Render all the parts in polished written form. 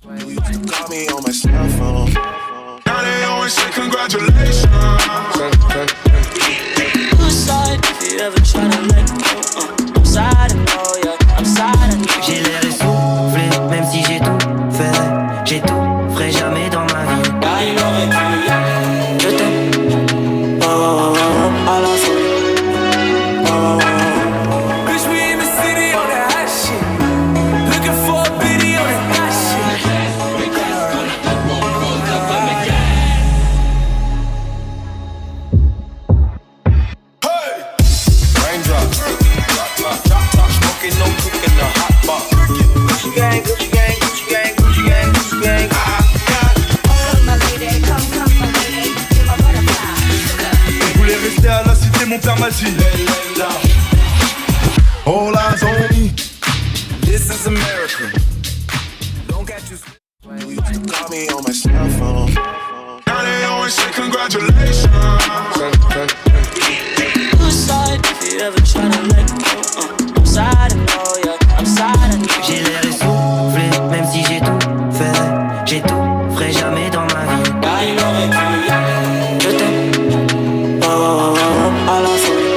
Call me on my cell phone. Now they always say congratulations. Suicide if you ever try to let go. I'm sad and oh yeah, I'm sad and oh. J'ai l'air essoufflé, même si j'ai tout fait. J'ai tout, ferai jamais dans ma vie. Je t'aime. Oh, oh, oh, à la folie. Oh, oh, oh. Bitch, we in the city on that hot shit. Looking for a biddy on that hot shit. Hey! Raindrop. Drop top, smoking, no cooking, the hot box. Gucci gang, Gucci gang, Gucci gang, Gucci gang, Gucci gang. Je voulais rester à la cité, mon père m'a dit all eyes on me. This is America. Don't get you. Call me on my cell phone. Now they always say congratulations. Suicide if you ever try to let go. I'm sad and oh yeah, I'm sad and oh. J'ai l'air essoufflé, même si j'ai tout fait. J'ai tout, ferai jamais dans ma vie. Je t'aime. Oh, oh, oh, à la folie.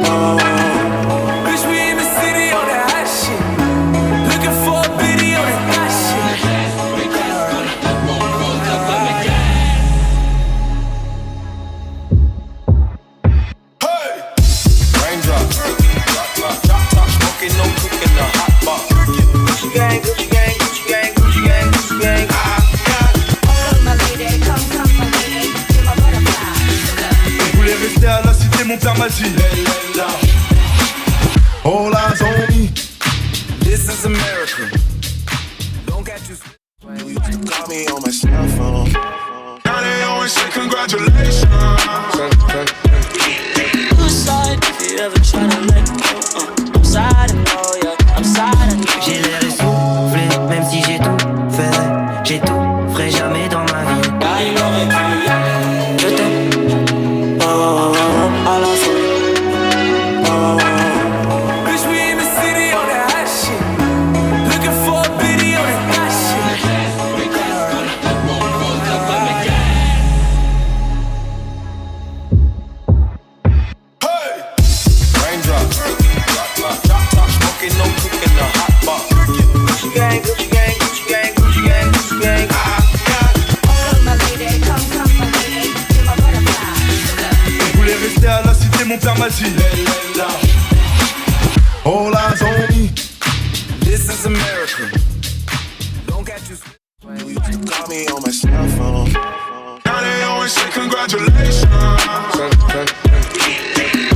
Oh, oh, oh. Bitch, we in the city on that hot shit. Looking for a biddy on that hot shit. Hey! Raindrop. Drop top, smoking, no cooking, the hot box. Gucci gang, Gucci gang, Gucci gang, Gucci gang, Gucci gang. Je voulais rester à la cité, mon père m'a dit all eyes on me. This is America. Don't get you. Call me on my cell phone. Now they always say congratulations. Suicide if you ever try to let go. I'm sad and oh yeah, I'm sad and oh. J'ai l'air essoufflé, même si j'ai tout fait. J'ai tout, ferai jamais dans ma vie. Je t'aime. Oh, oh, oh, à la folie. Oh, oh, oh. Bitch, we in the city on that hot shit. Looking for a biddy on that hot shit. Hey! Raindrop. Drop top, smoking, no cooking, the hot box. Gucci gang, Gucci gang, Gucci gang, Gucci gang, Gucci gang. Je voulais rester à la cité, mon père m'a dit all eyes on me. This is America. Don't get you. Call me on my cell phone. Now they always say congratulations.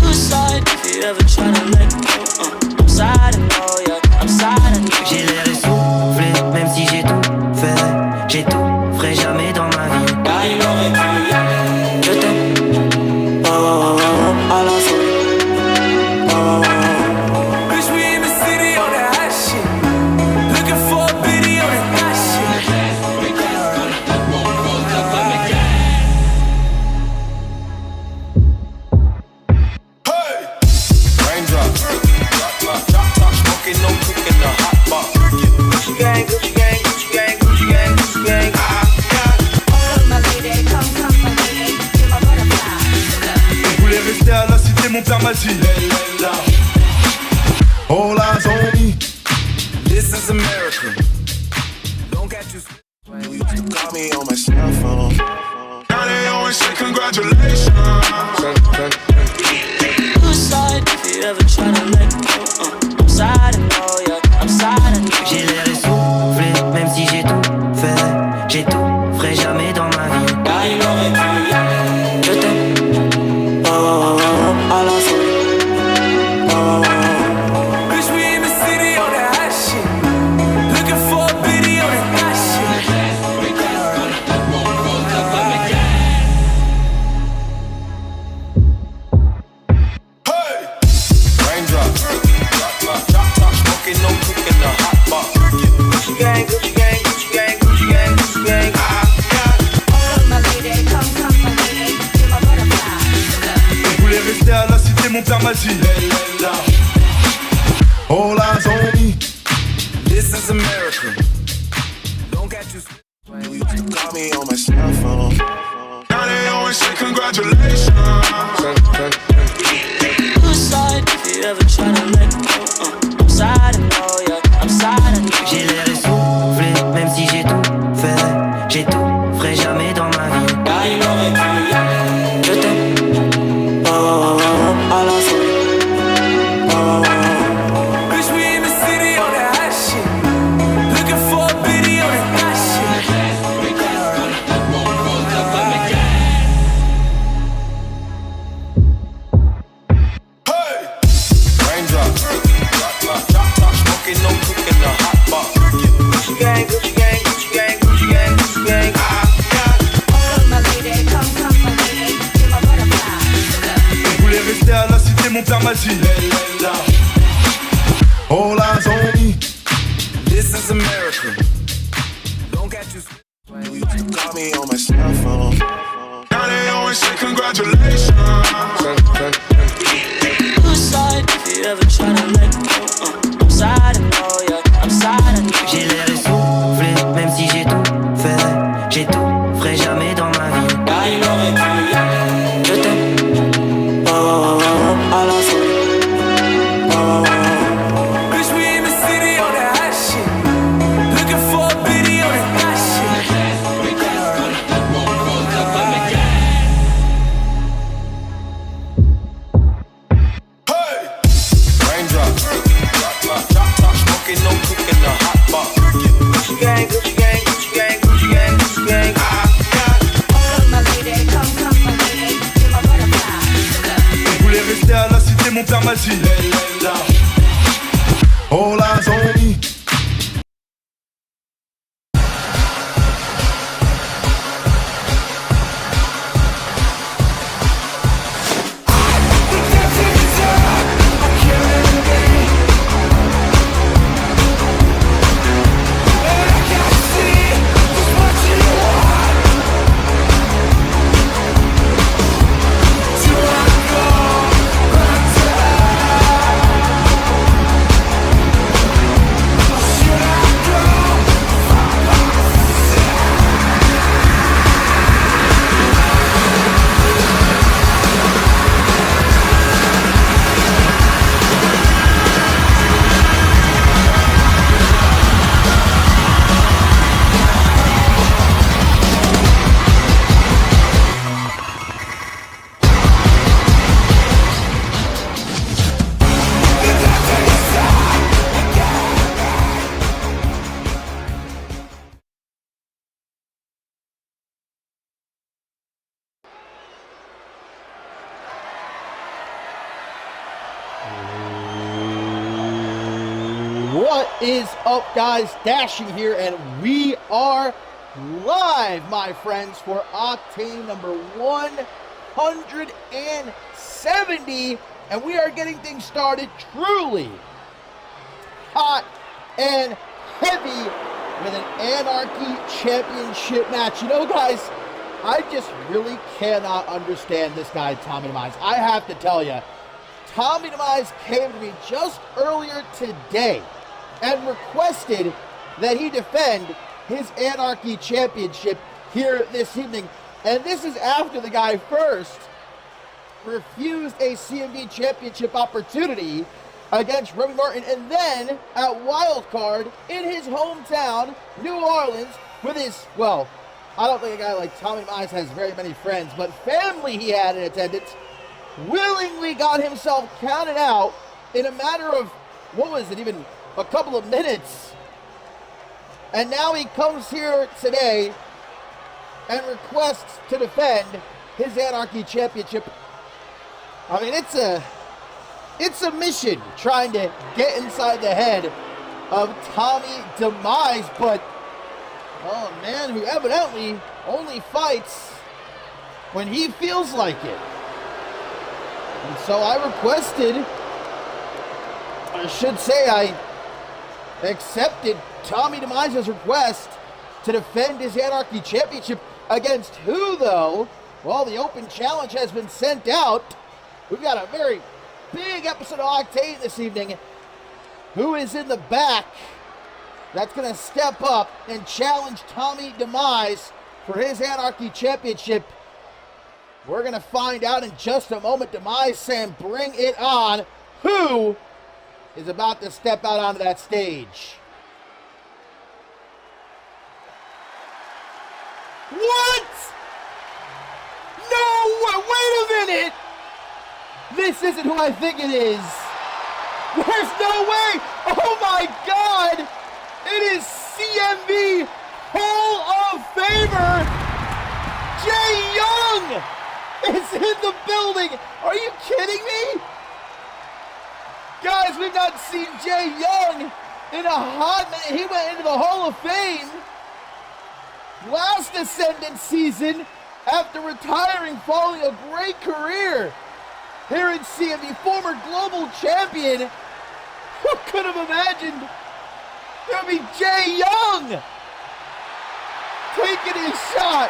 Suicide if you ever try to let go. I'm sad and oh yeah, I'm sad and oh. J'ai l'air essoufflé, même si j'ai tout fait. J'ai tout, ferai jamais dans ma vie. Je t'aime. Oh, oh, oh, à la folie. Oh, oh, oh. Bitch, we in the city on that hot shit. Looking for a biddy on that hot shit. Hey! Raindrop. Drop top, smoking, no cooking, the hot box. Gucci gang, Gucci gang, Gucci gang, Gucci gang, Gucci gang. Je voulais rester à la cité, mon père m'a dit all eyes on me. This is America. Don't get you. Call me on my cell phone. Now they always say congratulations. Suicide if you ever try to let go. I'm sad and oh yeah, I'm sad and oh. J'ai l'air essoufflé, même si j'ai tout fait. J'ai tout, ferai jamais dans ma vie. Je t'aime. Oh, oh, oh, à la folie. pharmacie. All eyes on me. This is America. Don't get you. You used to call me on my cell phone. Now they always say congratulations. Suicide, if you ever try to let go, I'm sad, I know, yeah, I'm sad, I know. J'ai l'air essoufflé, même si j'ai tout fait. J'ai tout, ferai jamais dans ma vie. Yeah, you know it, yeah. Je t'aime. À la soirée. Bitch, we in the city on that hot shit. Looking for a biddy on that hot shit. Hey! Raindrop, drop top, smoking, no cooking, the hot box. Gucci gang, Gucci gang, Gucci gang, Gucci gang, Gucci gang. Je voulais rester à la cité, mon père m'a dit. All eyes on me. What is up, guys? Dashing here, and we are live, my friends, for Octane number 170, and we are getting things started truly hot and heavy with an Anarchy Championship match. You know, guys, I just really cannot understand this guy, Tommy Demise. I have to tell you, Tommy Demise came to me just earlier today and requested that he defend his Anarchy Championship here this evening. And this is after the guy first refused a CMV Championship opportunity against Remy Martin, and then at Wildcard in his hometown, New Orleans, with his, well, I don't think a guy like Tommy Demise has very many friends, but family he had in attendance, willingly got himself counted out in a matter of, what was it, even a couple of minutes. And now he comes here today and requests to defend his Anarchy Championship. I mean, it's a mission trying to get inside the head of Tommy Demise, but a man who evidently only fights when he feels like it. And so I requested, I should say I accepted Tommy Demise's request to defend his Anarchy Championship against who, though? Well, the open challenge has been sent out. We've got a very big episode of Octane this evening. Who is in the back that's going to step up and challenge Tommy Demise for his Anarchy Championship? We're going to find out in just a moment. Demise saying, bring it on. Who is about to step out onto that stage? What? No, wait a minute. This isn't who I think it is. There's no way. Oh my God. It is CMV Hall of Famer Jay Young is in the building. Are you kidding me? Guys, we've not seen Jay Young in a hot minute. He went into the Hall of Fame last Ascendant season after retiring following a great career. here in CMV, former global champion. Who could have imagined there'd be Jay Young taking his shot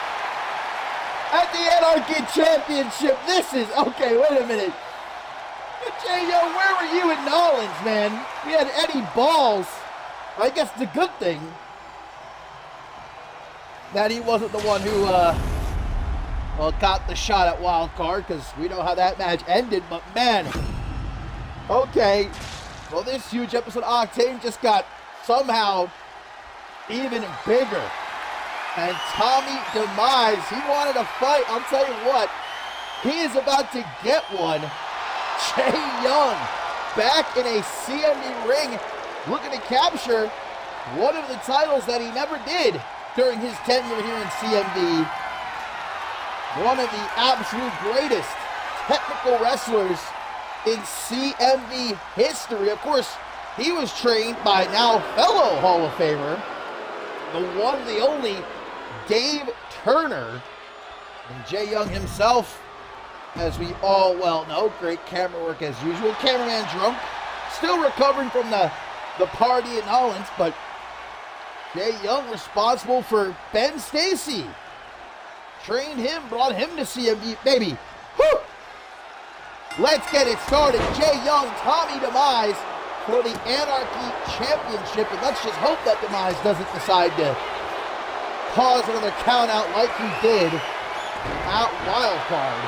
at the Anarchy Championship? This is, okay, wait a minute. Jay Young, where were you in Nolans, man? We had Eddie Balls. I guess the good thing that he wasn't the one who, got the shot at Wild Card, because we know how that match ended, but man, okay. Well, this huge episode of Octane just got somehow even bigger. And Tommy Demise, he wanted a fight. I'll tell you what, he is about to get one. Jay Young back in a CMV ring, looking to capture one of the titles that he never did during his tenure here in CMV. One of the absolute greatest technical wrestlers in CMV history. Of course, he was trained by now fellow Hall of Famer, the one, the only Dave Turner. And Jay Young himself, as we all well know, great camera work as usual. Cameraman drunk, still recovering from the party in Nolans, but Jay Young responsible for Ben Stacy. Trained him, brought him to CMV, baby. Woo! Let's get it started. Jay Young, Tommy Demise for the Anarchy Championship. And let's just hope that Demise doesn't decide to pause another count out like he did at Wild Card.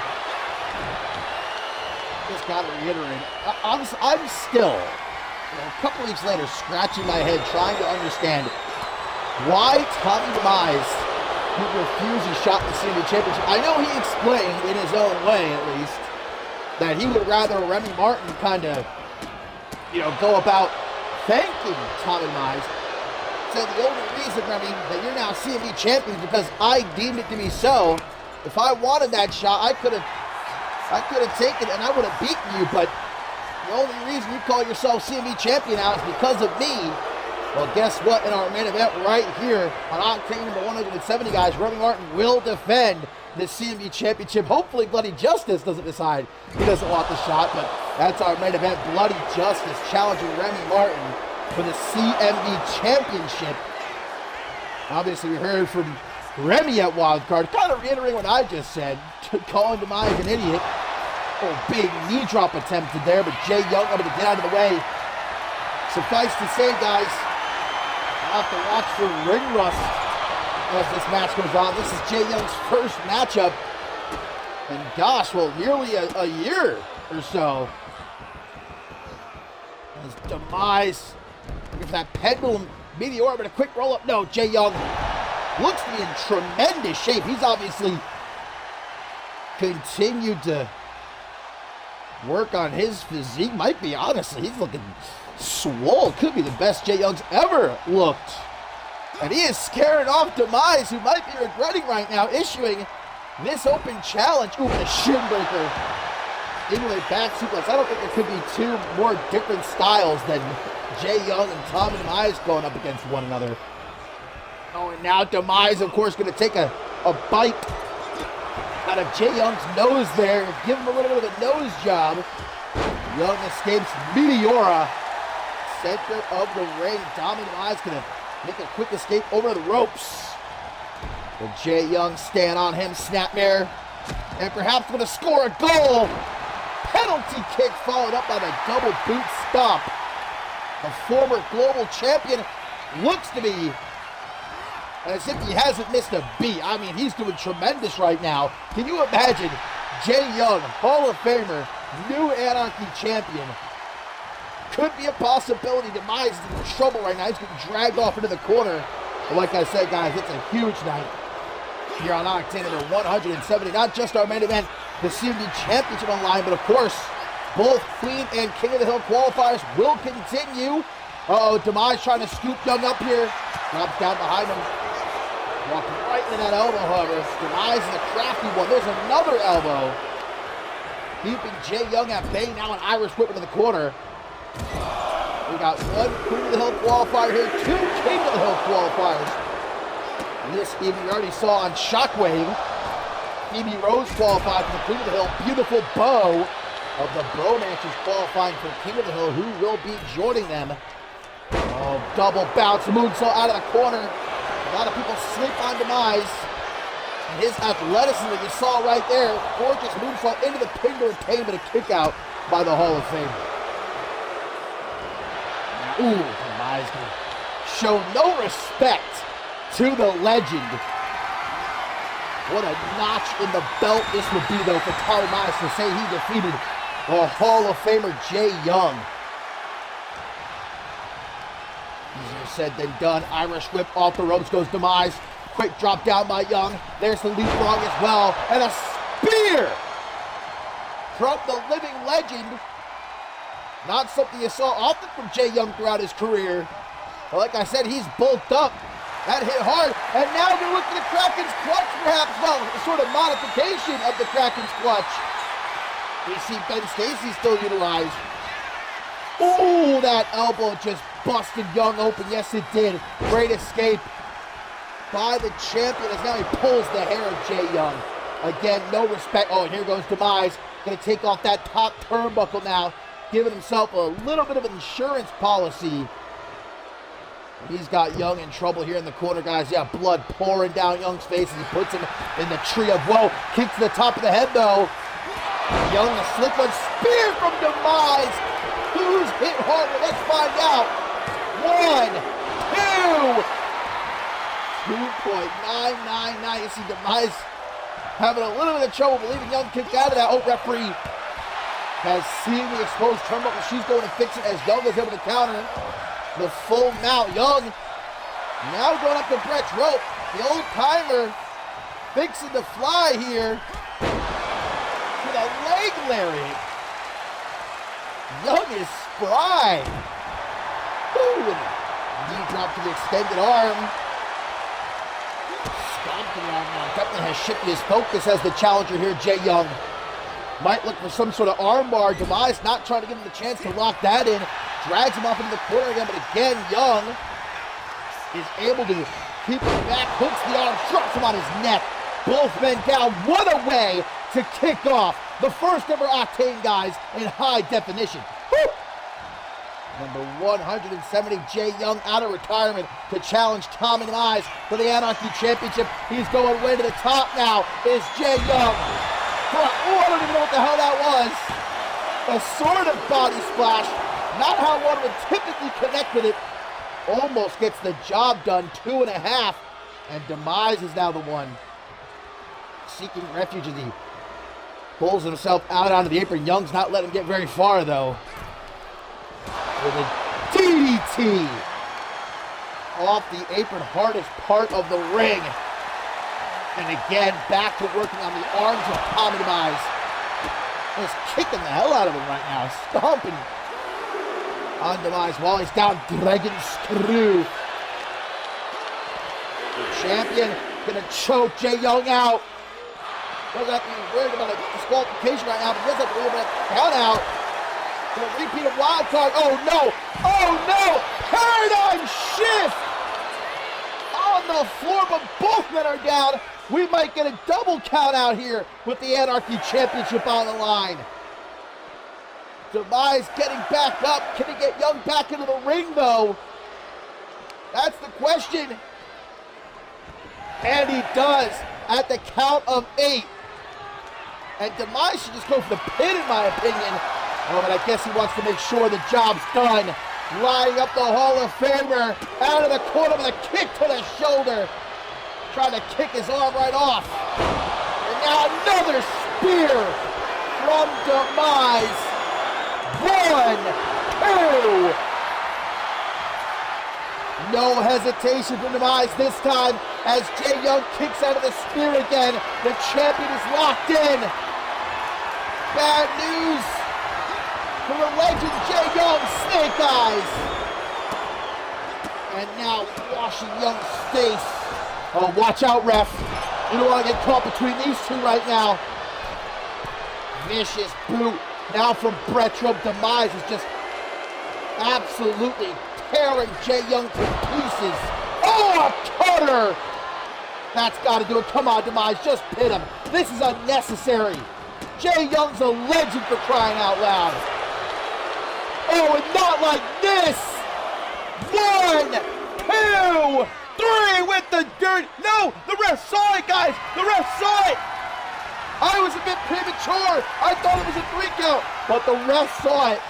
Just gotta reiterate, I'm still, a couple weeks later, scratching my head trying to understand why Tommy Demise would refuse a shot in the CMV Championship. I know he explained, in his own way at least, that he would rather Remy Martin kind of, go about thanking Tommy Demise. Said the only reason, Remy, that you're now CMV champion is because I deemed it to be so. If I wanted that shot, I could have taken it and I would have beaten you, but the only reason you call yourself CMV champion now is because of me. Well, guess what? In our main event right here on Octane number 170, guys, Remy Martin will defend the CMV Championship. Hopefully Bloody Justice doesn't decide he doesn't want the shot, but that's our main event. Bloody Justice challenging Remy Martin for the CMV Championship. Obviously, we heard from Remy at Wild Card, kind of reiterating what I just said, calling Demise an idiot. Oh, big knee drop attempted there, but Jay Young able to get out of the way. Suffice to say, guys, I'll have to watch for ring rust as this match goes on. This is Jay Young's first matchup in, gosh, well, nearly a year or so. As Demise looking for that pendulum meteor, but a quick roll up. No, Jay Young looks to be in tremendous shape. He's obviously continued to work on his physique. Might be, honestly, he's looking swole. Could be the best Jay Young's ever looked. And he is scaring off Demise, who might be regretting right now issuing this open challenge. Ooh, the shin breaker into a back suplex. I don't think there could be two more different styles than Jay Young and Tommy Demise going up against one another. Oh, and now Demise, of course, going to take a bite out of Jay Young's nose there. Give him a little bit of a nose job. Young escapes Meteora. Center of the ring. Tommy Demise going to make a quick escape over the ropes. Will Jay Young stand on him? Snapmare. And perhaps going to score a goal. Penalty kick followed up by the double boot stomp. The former global champion looks to be as if he hasn't missed a beat. I mean, he's doing tremendous right now. Can you imagine Jay Young, Hall of Famer, new Anarchy champion? Could be a possibility. Demise is in trouble right now. He's getting dragged off into the corner. But like I said, guys, it's a huge night here on Octane number 170. Not just our main event, the CMV Championship on line, but of course, both Queen and King of the Hill qualifiers will continue. Uh-oh, Demise trying to scoop Young up here. Drops down behind him. Walking right into that elbow, however. Demise is a crafty one. There's another elbow. Keeping Jay Young at bay. Now an Irish whip into the corner. We got one Queen of the Hill qualifier here. Two King of the Hill qualifiers. And this evening we already saw on Shockwave. Phoebe Rose qualified for the Queen of the Hill. Beautiful bow of the Bromances qualifying for King of the Hill, who will be joining them. Oh, double bounce moonsault out of the corner. A lot of people sleep on Demise. And his athleticism that you saw right there, gorgeous moonsault into the pin to retain, but a kick out by the Hall of Famer. Ooh, Demise can show no respect to the legend. What a notch in the belt this would be, though, for Tommy Demise to say he defeated the Hall of Famer Jay Young. Easier said than done. Irish whip off the ropes goes Demise. Quick drop down by Young. There's the leapfrog as well. And a spear from the living legend. Not something you saw often from Jay Young throughout his career. But like I said, he's bulked up. That hit hard. And now they're looking at Kraken's clutch, perhaps. Well, a sort of modification of the Kraken's clutch. We see Ben Stacy still utilized. Ooh, that elbow just busted Young open. Yes, it did. Great escape by the champion as now he pulls the hair of Jay Young. Again, no respect. Oh, and here goes Demise. Going to take off that top turnbuckle now, giving himself a little bit of an insurance policy. He's got Young in trouble here in the corner, guys. Yeah, blood pouring down Young's face as he puts him in the tree of woe. Kick to the top of the head, though. Young, the slick one, spear from Demise. Who's hit harder? Let's find out. 1, 2. 2.999. You see Demise having a little bit of trouble believing Young kicked out of that. Oh, referee has seen the exposed turnbuckle. She's going to fix it as Young is able to counter the full mount. Young now going up the Brett's rope. The old timer fixing to fly here with a leg lariat. Young is spry. Ooh, knee drop to the extended arm. Stomping around now. Definitely has shifted his focus as the challenger here, Jay Young. Might look for some sort of armbar. Demise not trying to give him the chance to lock that in. Drags him off into the corner again, but again, Young is able to keep him back. Hooks the arm, drops him on his neck. Both men down. What a way to kick off the first ever Octane, guys, in high definition. Woo! Number 170, Jay Young out of retirement to challenge Tommy Demise for the Anarchy Championship. He's going way to the top now. Is Jay Young. Oh, I don't even know what the hell that was. A sort of body splash. Not how one would typically connect with it. Almost gets the job done. 2.5. And Demise is now the one seeking refuge as he pulls himself out onto the apron. Young's not letting him get very far, though. With a DDT off the apron, hardest part of the ring. And again, back to working on the arms of Tommy Demise. Just kicking the hell out of him right now. Stomping on Demise while he's down. Dragon Screw. The champion gonna choke Jay Young out. Doesn't have to be worried about a disqualification right now, but he does have to worry about a count out. The repeat of wild card. Oh no! Oh no! Paradigm shift! On the floor, but both men are down. We might get a double count out here with the Anarchy Championship on the line. Demise getting back up. Can he get Young back into the ring, though? That's the question. And he does at the count of 8. And Demise should just go for the pin, in my opinion. Oh, but I guess he wants to make sure the job's done. Lining up the Hall of Famer out of the corner with a kick to the shoulder. Trying to kick his arm right off. And now another spear from Demise. 1, 2. No hesitation from Demise this time as Jay Young kicks out of the spear again. The champion is locked in. Bad news for the legend Jay Young, Snake Eyes. And now washing Young's face. Oh, watch out, ref. You don't want to get caught between these two right now. Vicious boot. Now from Brett Trump. Demise is just absolutely tearing Jay Young to pieces. Oh, a cutter. That's got to do it. Come on, Demise. Just pin him. This is unnecessary. Jay Young's a legend for crying out loud. Oh, and not like this. 1, 2, 3 with the dirt. No, the ref saw it, guys. The ref saw it. I was a bit premature. I thought it was a 3 count, but the ref saw it.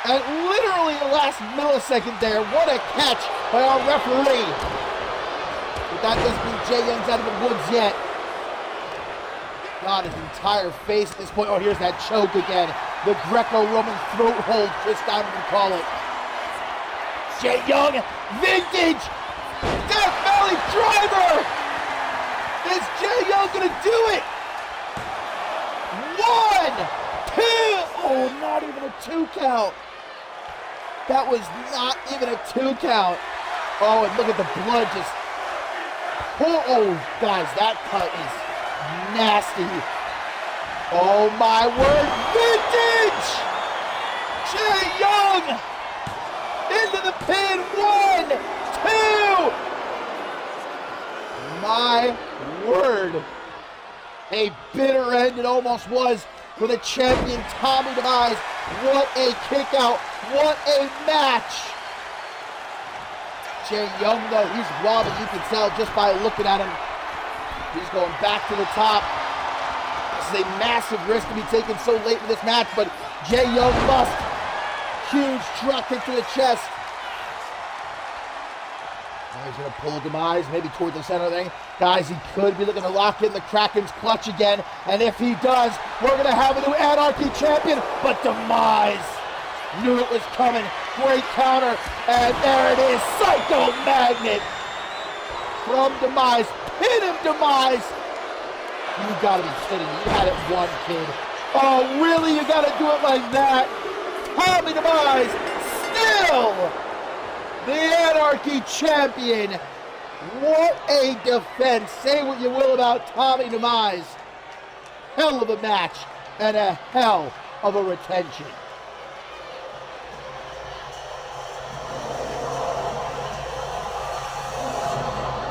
And literally the last millisecond there, what a catch by our referee. But that doesn't mean Jay Young's out of the woods yet. God, his entire face at this point. Oh, here's that choke again. The Greco-Roman throat hold, Chris Diamond would call it. Jay Young, vintage Death Valley driver. Is Jay Young gonna do it? 1, 2. Oh, not even a 2 count. That was not even a 2 count. Oh, and look at the blood just. Oh, guys, that cut is nasty. Oh my word, vintage! Jay Young into the pin. 1, 2. My word. A bitter end it almost was for the champion Tommy Demise. What a kick out. What a match. Jay Young, though, he's wobbling. You can tell just by looking at him. He's going back to the top. This is a massive risk to be taken so late in this match, but Jay Young must. Huge drop kick to the chest. Now he's going to pull Demise, maybe toward the center thing. Guys, he could be looking to lock in the Kraken's clutch again, and if he does, we're going to have a new Anarchy champion, but Demise knew it was coming. Great counter, and there it is. Psycho Magnet from Demise. Pin him, Demise. You gotta be kidding me. You had it one, kid. Oh, really? You gotta do it like that? Tommy Demise, still the Anarchy champion. What a defense. Say what you will about Tommy Demise. Hell of a match and a hell of a retention.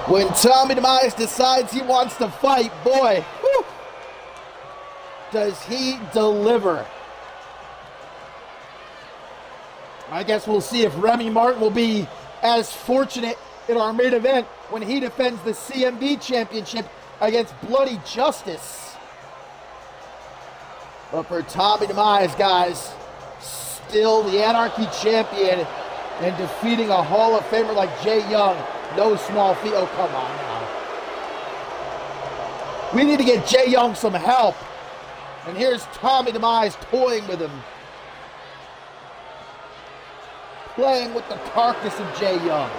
When Tommy Demise decides he wants to fight, boy, whew, does he deliver. I guess we'll see if Remy Martin will be as fortunate in our main event when he defends the CMV championship against Bloody Justice. But for Tommy Demise, guys, still the Anarchy champion and defeating a Hall of Famer like Jay Young. No small feat. Oh, come on now. We need to get Jay Young some help. And here's Tommy Demise toying with him. Playing with the carcass of Jay Young.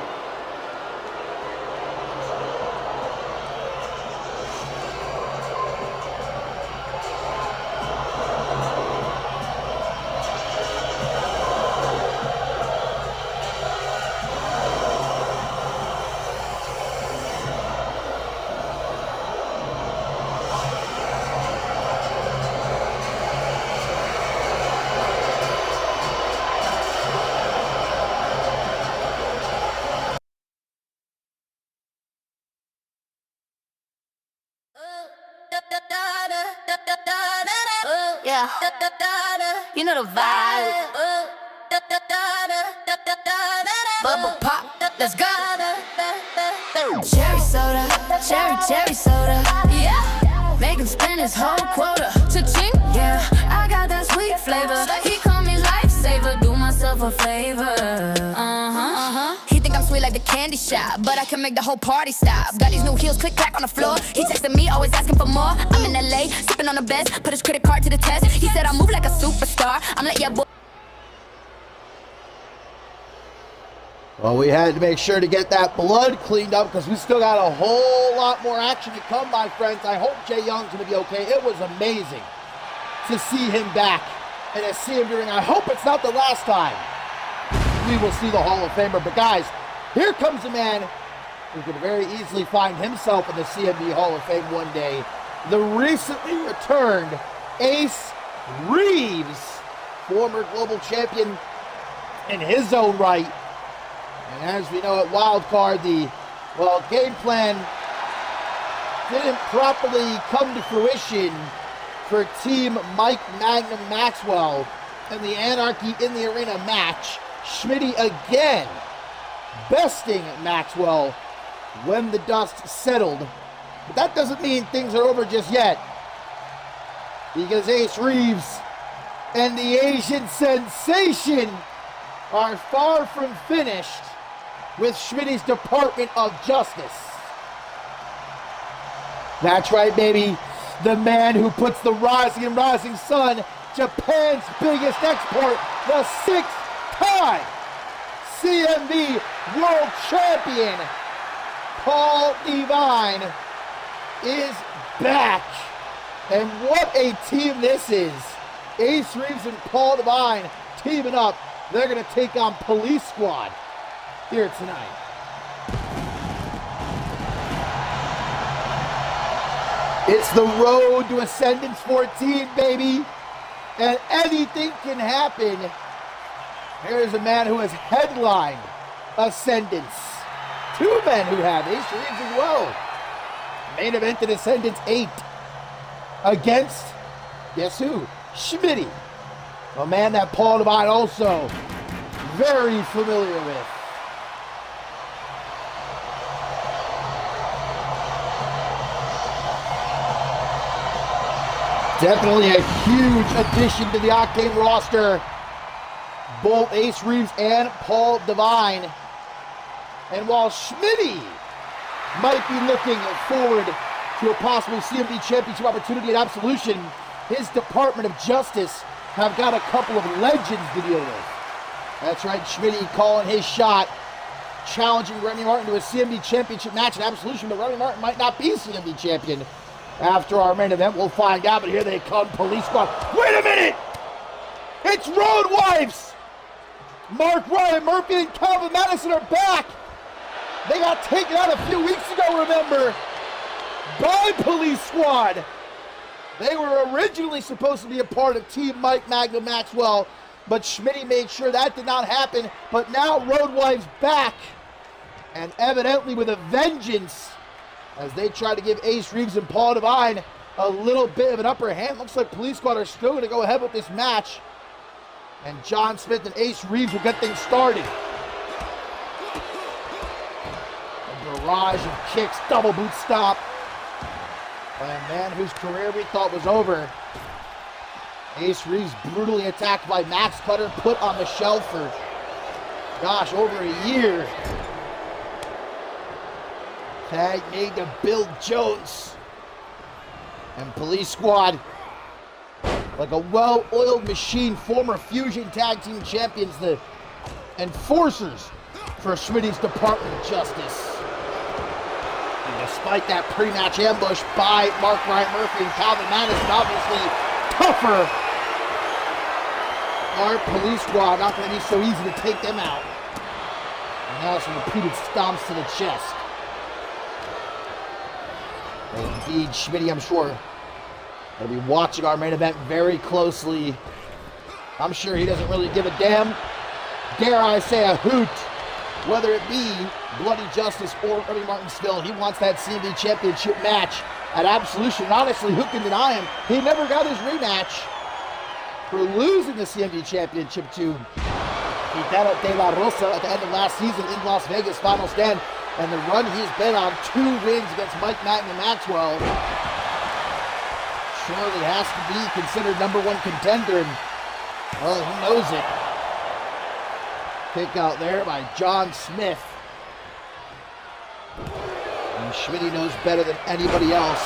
Yeah, you know the vibe. Bubble pop, let's go. Cherry soda, cherry soda. Yeah, make him spend his whole quota. Cha-ching, yeah, I got that sweet flavor. He call me lifesaver, do myself a favor. He think I'm sweet like the candy shop, but I can make the whole party stop. Got these new heels, click clack on the floor. He texting me, always asking for more. I'm in LA, sipping on the best, put his credit card to the test. He said I move like a superstar. I'm like, yeah, boy. Well, we had to make sure to get that blood cleaned up because we still got a whole lot more action to come, my friends. I hope Jay Young's going to be okay. It was amazing to see him back and to see him during. I hope it's not the last time we will see the Hall of Famer. But guys, here comes a man who could very easily find himself in the CMV Hall of Fame one day. The recently returned Ace Reeves, former global champion in his own right. And as we know at Wildcard, the, game plan didn't properly come to fruition for Team Mike Magnum Maxwell in the Anarchy in the Arena match. Schmitty again besting Maxwell when the dust settled. But that doesn't mean things are over just yet, because Ace Reeves and the Asian Sensation are far from finished with Schmitty's Department of Justice. That's right, baby. The man who puts the rising and rising sun, Japan's biggest export, the 6-time CMV World Champion, Paul Devine, is back. And what a team this is. Ace Reeves and Paul Devine teaming up. They're going to take on Police Squad here tonight. It's the road to Ascendance 14, baby. And anything can happen. Here's a man who has headlined Ascendance. Two men who have, Ace Reeves as well. Main event in Ascendance 8 against, guess who? Schmitty. A man that Paul Devine also very familiar with. Definitely a huge addition to the Octane roster. Both Ace Reeves and Paul Devine. And while Schmitty might be looking forward to a possible CMV Championship opportunity at Absolution, his Department of Justice have got a couple of legends to deal with. That's right, Schmitty calling his shot, challenging Remy Martin to a CMV Championship match at Absolution, but Remy Martin might not be CMV Champion. After our main event, we'll find out, but here they come, Police Squad. Wait a minute! It's Road Wives! Mark Ryan Murphy and Calvin Madison are back! They got taken out a few weeks ago, remember, by Police Squad. They were originally supposed to be a part of Team Mike Magnum Maxwell, but Schmitty made sure that did not happen. But now Road Wives back, and evidently with a vengeance, as they try to give Ace Reeves and Paul Devine a little bit of an upper hand. Looks like Police Squad are still going to go ahead with this match, and John Smith and Ace Reeves will get things started. A barrage of kicks, double boot stop by a man whose career we thought was over. Ace Reeves brutally attacked by Max Cutter, put on the shelf for, gosh, over a year. Tag made to Bill Jones. And Police Squad, like a well-oiled machine, former Fusion Tag Team Champions, the enforcers for Schmitty's Department of Justice. And despite that pre-match ambush by Mark Ryan Murphy and Calvin Madison, obviously tougher, our Police Squad not going to be so easy to take them out. And now some repeated stomps to the chest. Indeed, Schmitty, I'm sure, will be watching our main event very closely. I'm sure he doesn't really give a damn, dare I say a hoot, whether it be Bloody Justice or Remy Martinsville. He wants that CMV Championship match at Absolution. And honestly, who can deny him? He never got his rematch for losing the CMV Championship to Hidalgo de la Rosa at the end of last season in Las Vegas Final Stand. And the run he's been on, 2 wins against Mike Magnum Maxwell, surely has to be considered #1 contender. And, well, he knows it. Kick out there by John Smith. And Schmitty knows better than anybody else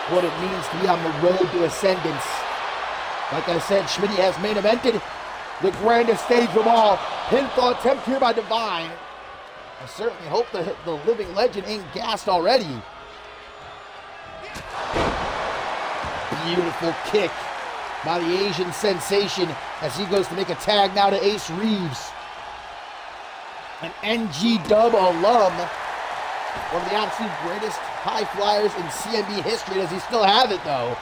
what it means to be on the road to Ascendance. Like I said, Schmitty has main evented the grandest stage of all. Pinfall attempt here by Devine. I certainly hope the living legend ain't gassed already. Beautiful kick by the Asian Sensation as he goes to make a tag now to Ace Reeves. An NG Dub alum. One of the absolute greatest high flyers in CMB history. Does he still have it though?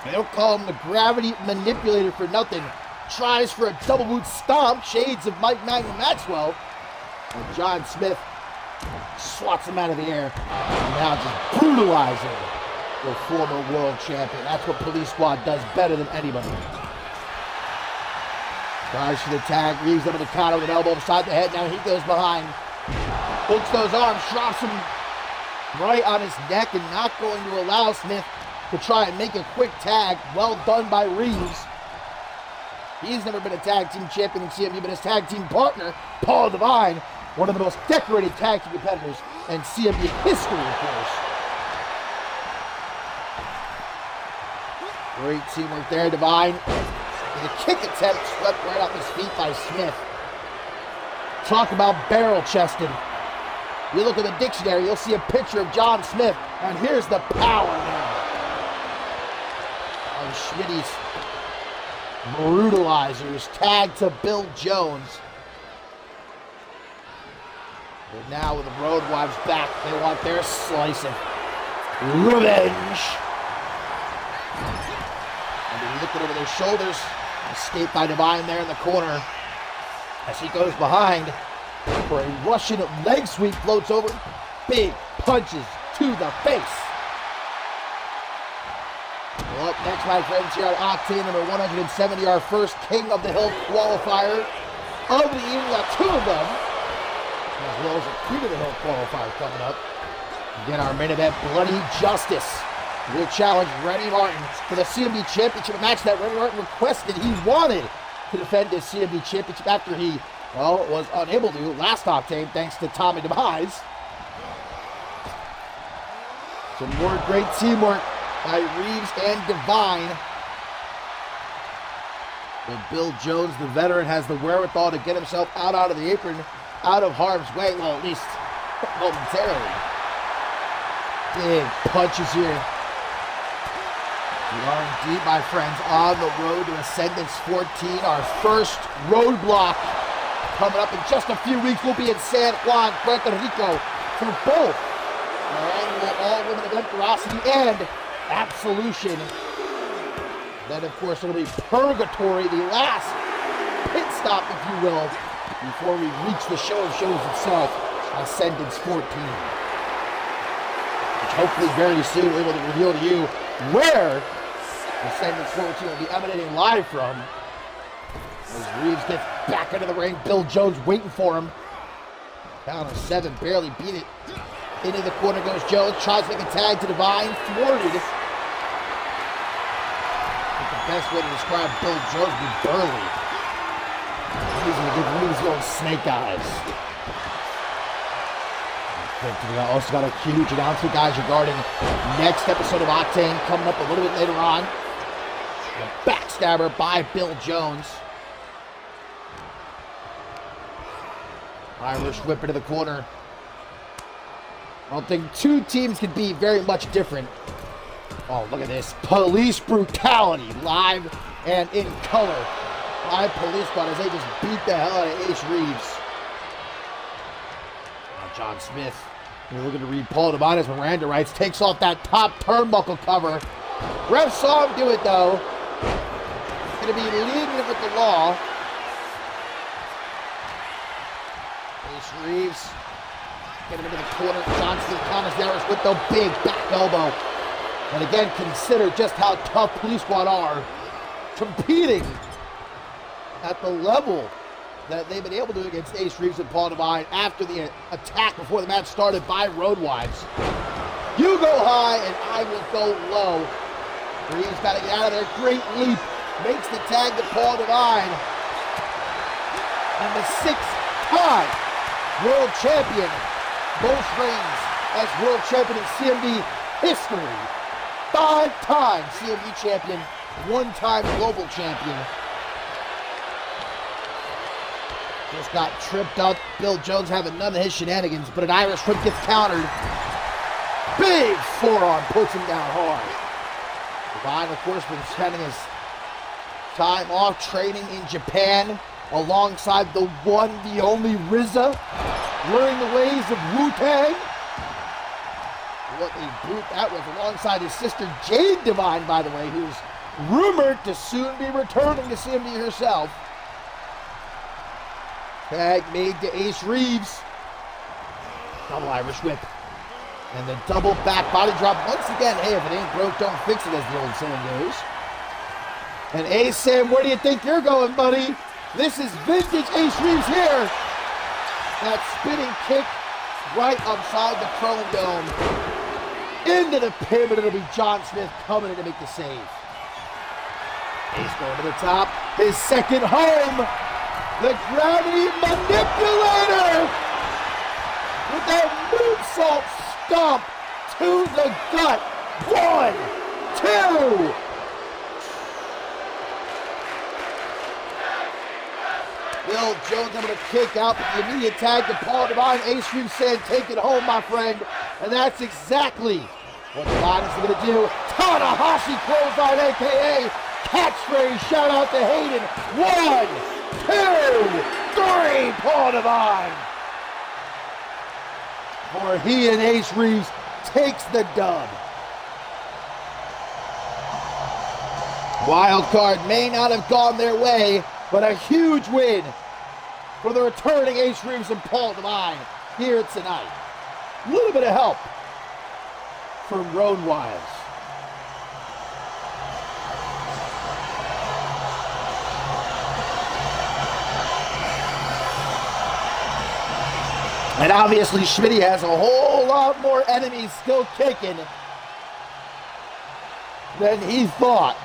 They don't call him the gravity manipulator for nothing. Tries for a double boot stomp. Shades of Mike Magnum Maxwell. And John Smith swats him out of the air. And now just brutalizing your former world champion. That's what Police Squad does better than anybody. Tries for the tag, Reeves up in the counter with an elbow beside the head. Now he goes behind. Hooks those arms, drops him right on his neck, and not going to allow Smith to try and make a quick tag. Well done by Reeves. He's never been a tag team champion in CMV, but his tag team partner, Paul Devine, one of the most decorated tag team competitors in CMV history, of course. Great teamwork there. Devine with a kick attempt swept right off his feet by Smith. Talk about barrel-chested. You look at the dictionary, you'll see a picture of John Smith, and here's the power now of Schmitty's brutalizers. Tag to Bill Jones. But now with the Road Wives back, they want their slice of revenge. And they're looking over their shoulders. Escape by Devine there in the corner as he goes behind for a Russian leg sweep, floats over. Big punches to the face. Well, up next, my friends, here at Octane number 170, our first King of the Hill qualifier of the evening. Got two of them, as well as a Queen of the Hill qualifier coming up. Again, our main event, Bloody Justice will challenge Remy Martin for the CMV Championship, a match that Remy Martin requested. He wanted to defend his CMV Championship after he, well, was unable to last Octane thanks to Tommy DeMise. Some more great teamwork by Reeves and Devine. But Bill Jones, the veteran, has the wherewithal to get himself out of the apron, out of harm's way, well, at least momentarily. Big punches here. We are indeed, my friends, on the road to Ascendance 14, our first roadblock. Coming up in just a few weeks, we'll be in San Juan, Puerto Rico, for both our annual all-women event, Ferocity, and Absolution. Then, of course, it'll be Purgatory, the last pit stop, if you will, before we reach the show of shows itself, Ascendance 14. Which hopefully very soon we're able to reveal to you where Ascendance 14 will be emanating live from. As Reeves gets back into the ring, Bill Jones waiting for him. Down to 7, barely beat it. Into the corner goes Jones, tries to make a tag to Devine, thwarted. I think the best way to describe Bill Jones would be burly. He's going to give Reeves the old snake eyes. We also got a huge announcement, guys, regarding next episode of Octane coming up a little bit later on. A backstabber by Bill Jones. Irish whip into the corner. I don't think two teams can be very much different. Oh, look at this. Police brutality, live and in color. By Police Squad as they just beat the hell out of Ace Reeves. Now John Smith, we're looking to read Paul Devine as Miranda writes, takes off that top turnbuckle cover. Ref saw him do it though. Going to be leading with the law. Ace Reeves, get him into the corner. John Smith counters there with the big back elbow. And again, consider just how tough Police Squad are competing at the level that they've been able to do against Ace Reeves and Paul Devine after the attack before the match started by Road Wives. You go high and I will go low. Reeves got to get out of there. Great leap. Makes the tag to Paul Devine. And the 6th-time world champion. Most reigns as world champion in CMV history. 5-time CMV champion. 1-time global champion. Just got tripped up. Bill Jones having none of his shenanigans, but an Irish whip gets countered. Big forearm puts him down hard. Devine, of course, been spending his time off training in Japan alongside the one, the only RZA, learning the ways of Wu-Tang. What a brute that was, alongside his sister Jade Devine, by the way, who's rumored to soon be returning to CMV herself. Tag made to Ace Reeves. Double Irish whip. And the double back body drop once again. Hey, if it ain't broke, don't fix it, as the old saying goes. And Ace Sam, where do you think you're going, buddy? This is vintage Ace Reeves here. That spinning kick right upside the Chrome Dome. Into the pin, but it'll be John Smith coming in to make the save. Ace going to the top. His second home. The gravity manipulator. With that moonsault stomp to the gut. 1, 2. Bill Jones able to kick out, but the immediate tag to Paul Devine. Ace Reeves said, take it home, my friend. And that's exactly what Devine is going to do. Tanahashi clothesline, a.k.a. catchphrase. Shout out to Hayden. 1, 2, 3. Paul Devine. For he and Ace Reeves takes the dub. Wild card may not have gone their way, but a huge win for the returning Ace Reeves and Paul Devine here tonight. A little bit of help from Road Wiles. And obviously Schmitty has a whole lot more enemies still kicking than he thought.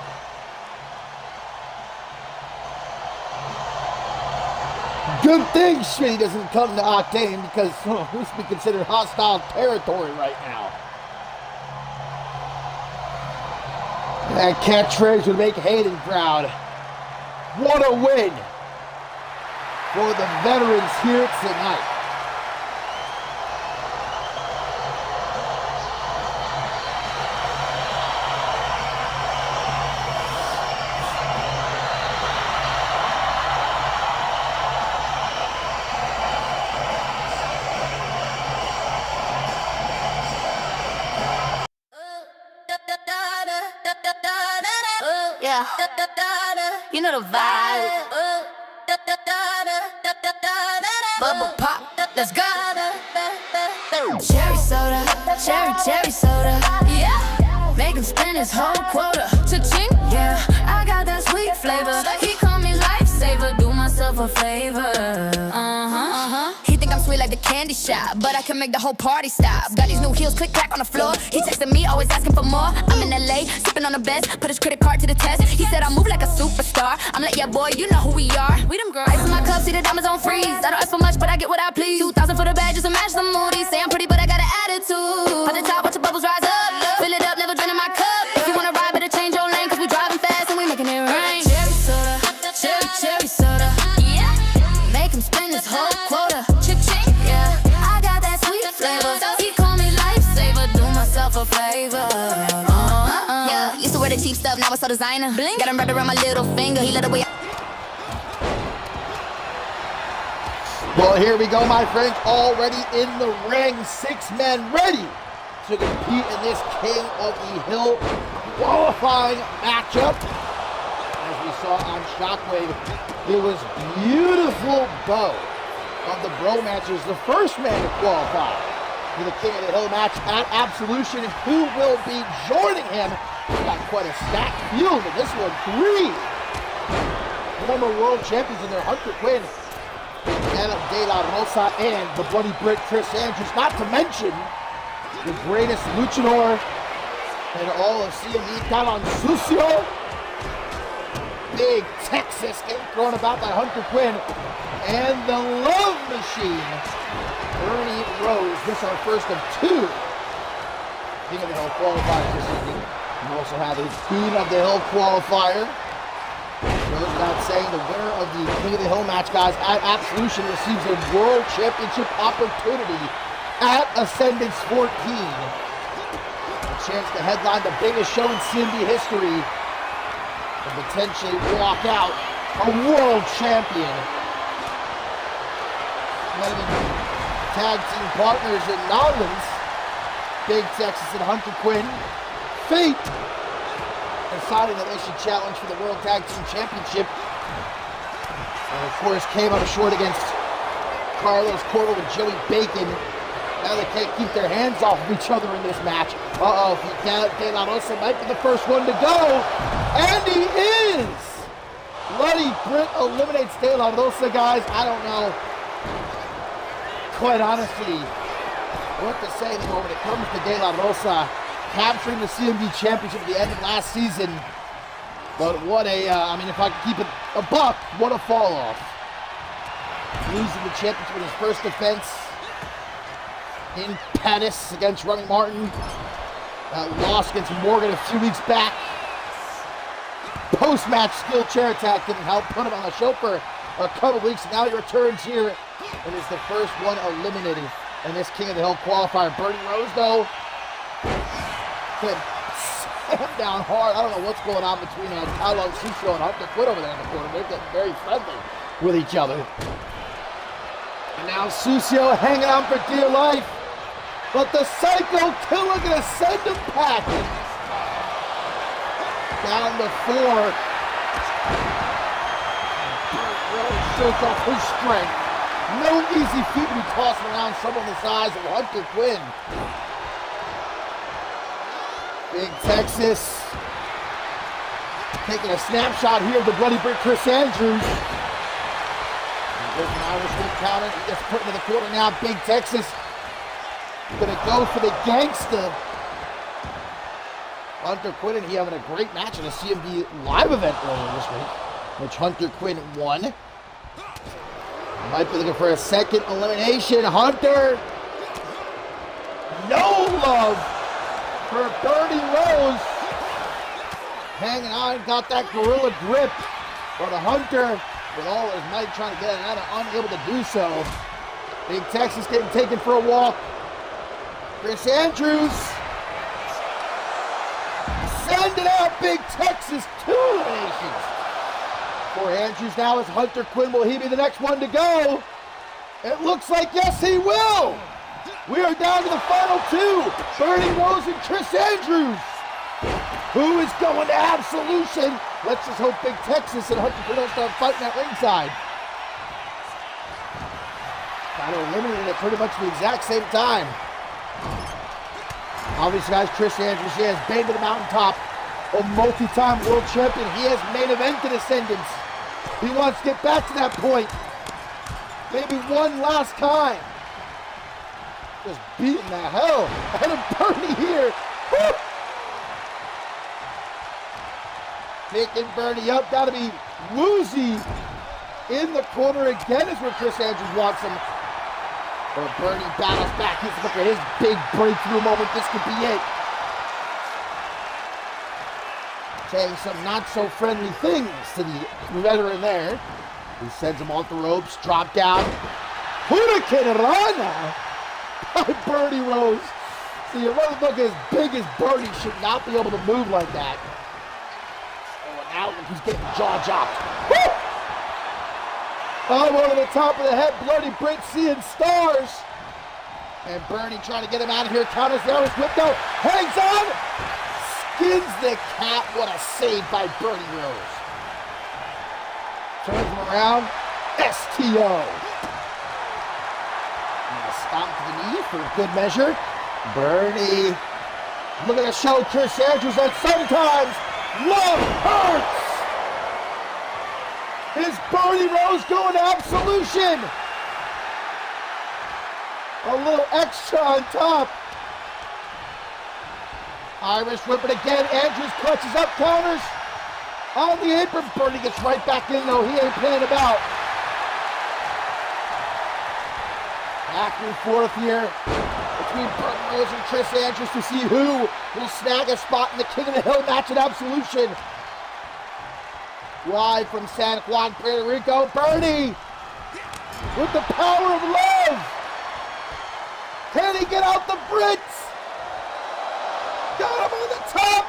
Good thing Schmitty doesn't come to Octane, because this would be considered hostile territory right now. That catchphrase would make Hayden proud. What a win for the veterans here tonight. Yeah, you know the vibe. Bubble pop, let's go. Cherry soda, cherry soda. Yeah, make him spend his whole quota. Cha-ching, yeah, I got that sweet flavor. He call me lifesaver, do myself a favor. He think I'm sweet like the candy shop, but I can make the whole party stop. Got these new heels, click clack on the floor. He texting me, always asking for more. I'm in LA, sipping on the best, put his credit card to the test. He said I move like a superstar. I'm like, yeah boy, you know who we are. We them girls. Ice in my cup, see the diamonds on freeze. I don't ask for much, but I get what I please. 2,000 for the bag, just to match the moody. Say I'm pretty, but I got an attitude. At the top, watch the bubbles rise up. Fill it up, never draining my cup. If you wanna ride, better change your lane, cause we driving fast and we making it rain. Cherry soda, cherry soda. Yeah, make him spend his whole quota. Cha-ching, yeah, I got that sweet flavor. He call me lifesaver, do myself a favor. Yeah, used to wear the cheap stuff, now it's so designer. Got him wrapped around my little finger, he let away. Well, here we go, my friends, already in the ring. 6 men ready to compete in this King of the Hill qualifying matchup. As we saw on Shockwave, it was beautiful bow of the bro matches. The first man to qualify for the King of the Hill match at Absolution. Who will be joining him? He's got quite a stacked field in this one. 3 former world champions in there. Hunter Quinn, Adam De La Rosa, and the Bloody Brick Chris Andrews. Not to mention the greatest luchador in all of CMV, Talon Sucio. Big Texas getting thrown about by Hunter Quinn. And the Love Machine, Ernie Rose. This is our first of 2 King of the Hill qualifiers this evening. We also have a Queen of the Hill qualifier. Goes without saying, the winner of the King of the Hill match, guys, at Absolution receives a World Championship opportunity at Ascendance 14. A chance to headline the biggest show in CMV history and potentially walk out a world champion. One of the tag team partners in Nolans, Big Texas and Hunter Quinn, Fate, decided that they should challenge for the World Tag Team Championship. And of course came up short against Carlos Corvo and Joey Bacon. Now they can't keep their hands off of each other in this match. Uh-oh, De La Rosa might be the first one to go. And he is! Bloody Britt eliminates De La Rosa, guys. I don't know, quite honestly, what to say anymore when it comes to De La Rosa capturing the CMV Championship at the end of last season. But what a, I mean, if I could keep it a buck, what a fall off. Losing the championship in his first defense in Paris against Remy Martin. That loss against Morgan a few weeks back. Post-match skill chair attack didn't help put him on the show for a couple weeks. Now he returns here and is the first one eliminated in this King of the Hill qualifier. Bernie Rose, though, could slam down hard. I don't know what's going on between Tyler Suso and Hunter Quinn over there in the corner. They're getting very friendly with each other. And now Suso hanging on for dear life. But the Psycho Killer gonna send him packing. Down the floor. Really shows off his strength. No easy feat to be tossing around someone the size of Hunter Quinn. Big Texas taking a snapshot here of the Bloody Brick Chris Andrews. There's an Irishman counter. He gets put into the corner now. Big Texas gonna go for the gangsta. Hunter Quinn and he having a great match in a CMV live event earlier this week, which Hunter Quinn won. Might be looking for a second elimination. Hunter, no love for Bernie Rose. Hanging on, got that gorilla grip. But Hunter, with all his might, trying to get it out, unable to do so. Big Texas getting taken for a walk. Chris Andrews. Send it out, Big Texas. 2 eliminations for Andrews now as Hunter Quinn. Will he be the next one to go? It looks like yes, he will. We are down to the final 2. Bernie Rose and Chris Andrews. Who is going to Absolution? Let's just hope Big Texas and Hunter Quinn don't start fighting at ringside. Got eliminated at pretty much the exact same time. Obviously, guys, Chris Andrews, he has been to the mountaintop, a multi-time world champion. He has main evented ascendance. He wants to get back to that point. Maybe one last time. Just beating the hell out of Bernie here. Woo! Taking Bernie up, gotta be woozy in the corner again is where Chris Andrews wants him. But Bernie battles back. He's looking at his big breakthrough moment. This could be it. Saying some not so friendly things to the veteran there. He sends him off the ropes, drop down. Hurricane Rana by Bernie Rose. See, a motherfucker as big as Bernie should not be able to move like that. Oh, now he's getting jaw dropped. Woo! Over the top of the head, Bloody Britt seeing stars. And Bernie trying to get him out of here. Counters the Irish whip though. Hangs on. Skins the cap. What a save by Bernie Rose. Turns him around. STO. And a stomp to the knee for a good measure. Bernie looking to show Chris Andrews that sometimes love hurts. Is Bernie Rose going to Absolution? A little extra on top. Irish whipping again. Andrews clutches up, counters on the apron. Bernie gets right back in though. He ain't playing about. Back and forth here between Bernie Rose and Chris Andrews to see who will snag a spot in the King of the Hill match at Absolution. Live from San Juan, Puerto Rico, Bernie with the power of love. Can he get out the Brits? Got him on the top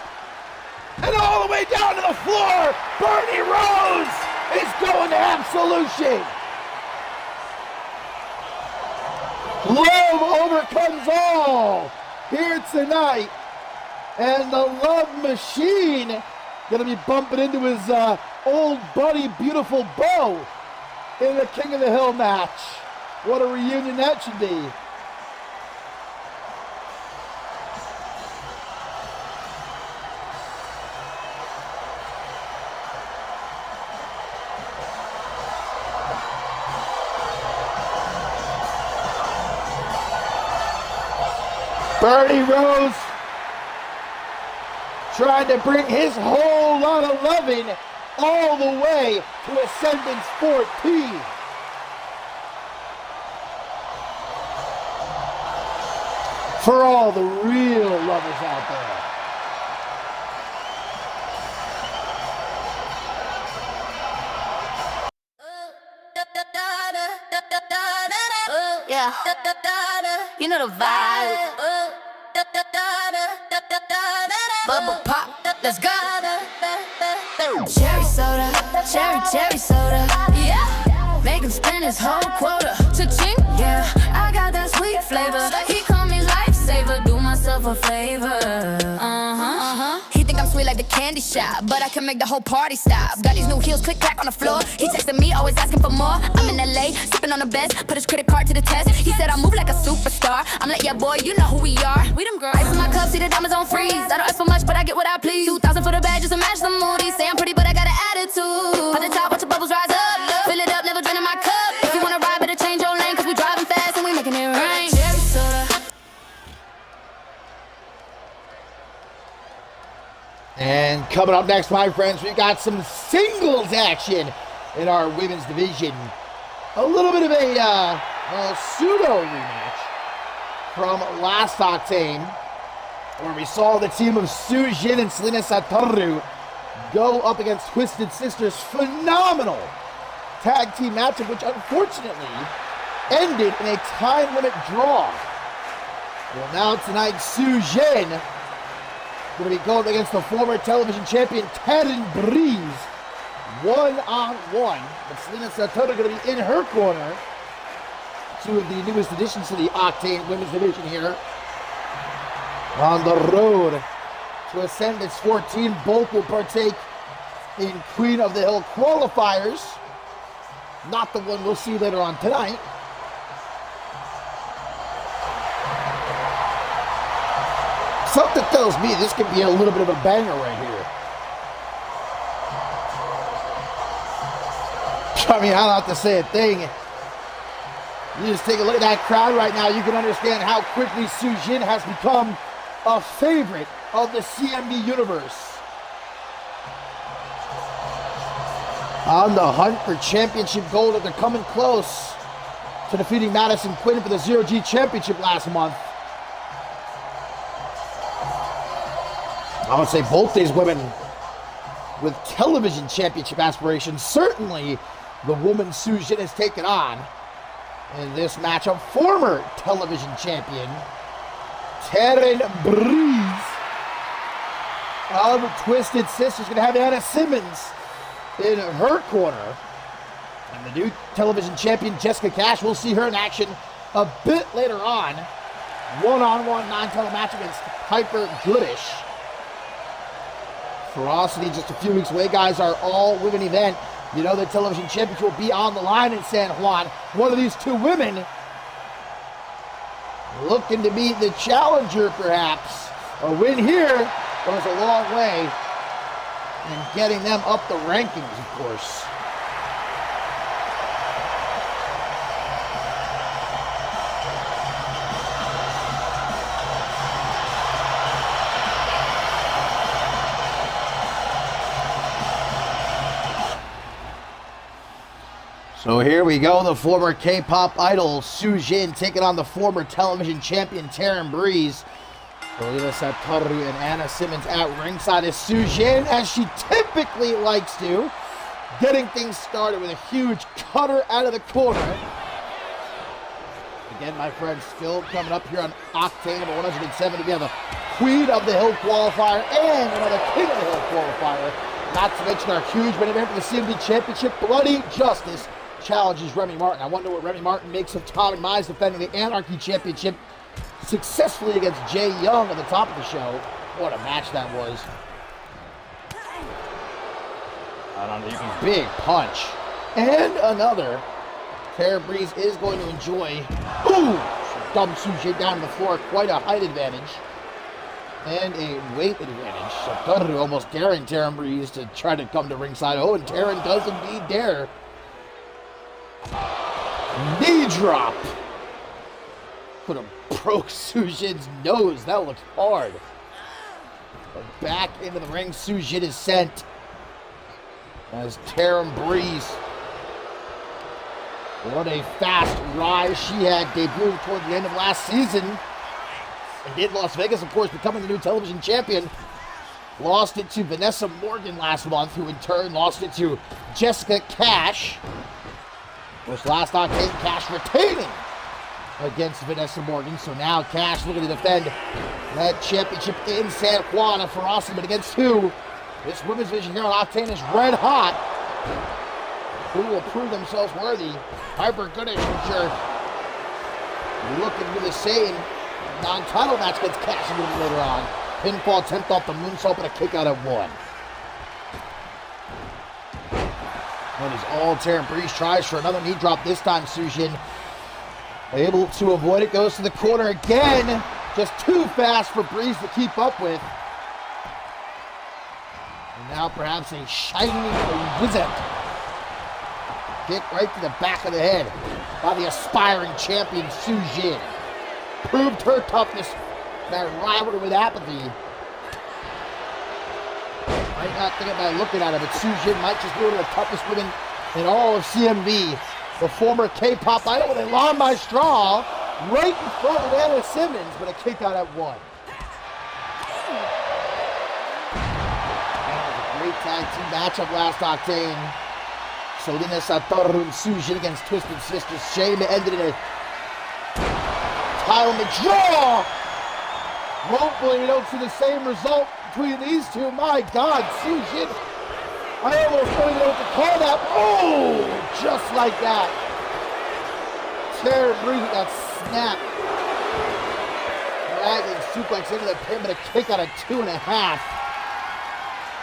and all the way down to the floor. Bernie Rose is going to Absolution. Love overcomes all here tonight. And the Love Machine gonna be bumping into his old buddy, Beautiful Bo, in the King of the Hill match. What a reunion that should be. Bernie Rose trying to bring his whole lot of loving all the way to Ascendance 14. For all the real lovers out there. Yeah, you know the vibe. Bubble pop, let's go. Cherry soda, cherry soda. Yeah, make him spend his whole quota. Cha-ching, yeah, I got that sweet flavor. He call me lifesaver, do myself a favor. He think I'm sweet like the candy shop, but I can make the whole party stop. Got these new heels, click clack on the floor. He texting me, always asking for more. I'm in LA, sipping on the best, put his credit card to the test. He said I move like a superstar. I'm like, yeah, boy, you know who we are. We them girls. Ice in my cup, see the diamonds on freeze. I don't ask for much, but I get what I please. 2,000 for the bag, just to match the mood. He say I'm pretty, but I got an attitude. At the top, watch the bubbles rise up. Fill it up, never draining my cup. If you wanna ride, better change your lane, cause we driving fast and we making it rain. Cherry soda. And coming up next, my friends, we got some singles action in our women's division. A little bit of a pseudo rematch from last Octane, where we saw the team of Su Jin and Selena Satoru go up against Twisted Sisters. Phenomenal tag team matchup, which unfortunately ended in a time limit draw. Well, now tonight, Su Jin going to be going against the former television champion Taryn Breeze, one-on-one. But Selena Satoru going to be in her corner. Two of the newest additions to the Octane women's division here. On the road to Ascendance 14, both will partake in Queen of the Hill qualifiers. Not the one we'll see later on tonight. Something tells me this could be a little bit of a banger right here. I mean, I don't have to say a thing. You just take a look at that crowd right now, you can understand how quickly Su Jin has become a favorite of the CMV universe. On the hunt for championship gold, they're coming close to defeating Madison Quinn for the Zero G Championship last month. I would say both these women with television championship aspirations. Certainly the woman Su Jin has taken on in this matchup, former television champion Taryn Breeze of Twisted Sisters. Going to have Anna Simmons in her corner. And the new television champion Jessica Cash, we'll see her in action a bit later on. One-on-one non-title match against Piper Goodish. Ferocity just a few weeks away, guys. Our all-women event. You know the television championship will be on the line in San Juan. One of these two women looking to be the challenger, perhaps. A win here goes a long way in getting them up the rankings, of course. So here we go, the former K-pop idol Su Jin taking on the former television champion Taryn Breeze. Selena Satoru and Anna Simmons at ringside as Su Jin, as she typically likes to, getting things started with a huge cutter out of the corner. Again, my friends, still coming up here on Octane number 170. We have a Queen of the Hill qualifier and another King of the Hill qualifier. Not to mention our huge main event for the CMV Championship, Bloody Justice challenges Remy Martin. I wonder what Remy Martin makes of Tom and Mize defending the Anarchy Championship successfully against Jay Young at the top of the show. What a match that was. Big punch. And another. Taryn Breeze is going to enjoy. Ooh! Dumb Su Jin down to the floor. Quite a height advantage. And a weight advantage. Satoru almost daring Taryn Breeze to try to come to ringside. Oh, and Taryn does indeed dare. Knee drop Could have broke Sujin's nose. That looked hard. But back into the ring, Sujin is sent. As Taryn Breeze. What a fast rise she had, debuted toward the end of last season. And in Las Vegas, of course, becoming the new television champion. Lost it to Vanessa Morgan last month, who in turn lost it to Jessica Cash. Of course, last Octane, Cash retaining against Vanessa Morgan. So now Cash looking to defend that championship in San Juan. And Ferocity, but against who? This women's division here on Octane is red hot. Who will prove themselves worthy? Hyper Goodish, I'm sure, looking to do the same non-title match against Cash a little bit later on. Pinfall attempt off the moonsault, but a kick out at 1. That is all Taryn Breeze tries for another knee drop this time. Sujin able to avoid it, goes to the corner again. Just too fast for Breeze to keep up with. And now perhaps a shining wizard. Kick right to the back of the head by the aspiring champion Sujin. Proved her toughness. That rivalry with apathy. Might not think about looking at her, but Sujin might just be one of the toughest women in all of CMV. The former K-pop idol with a long by straw right in front of Anna Simmons, but a kick out at 1. That was a great tag team matchup last Octane. Solina Satoru and Sujin against Twisted Sisters. Shame it ended in a tie on the jaw. Hopefully we don't see the same result between these two. My God, Sujin. I almost don't even know what to call that. Oh, just like that. Taryn Breeze got snapped. Dragging suplex into the pin, but a kick out of 2.5.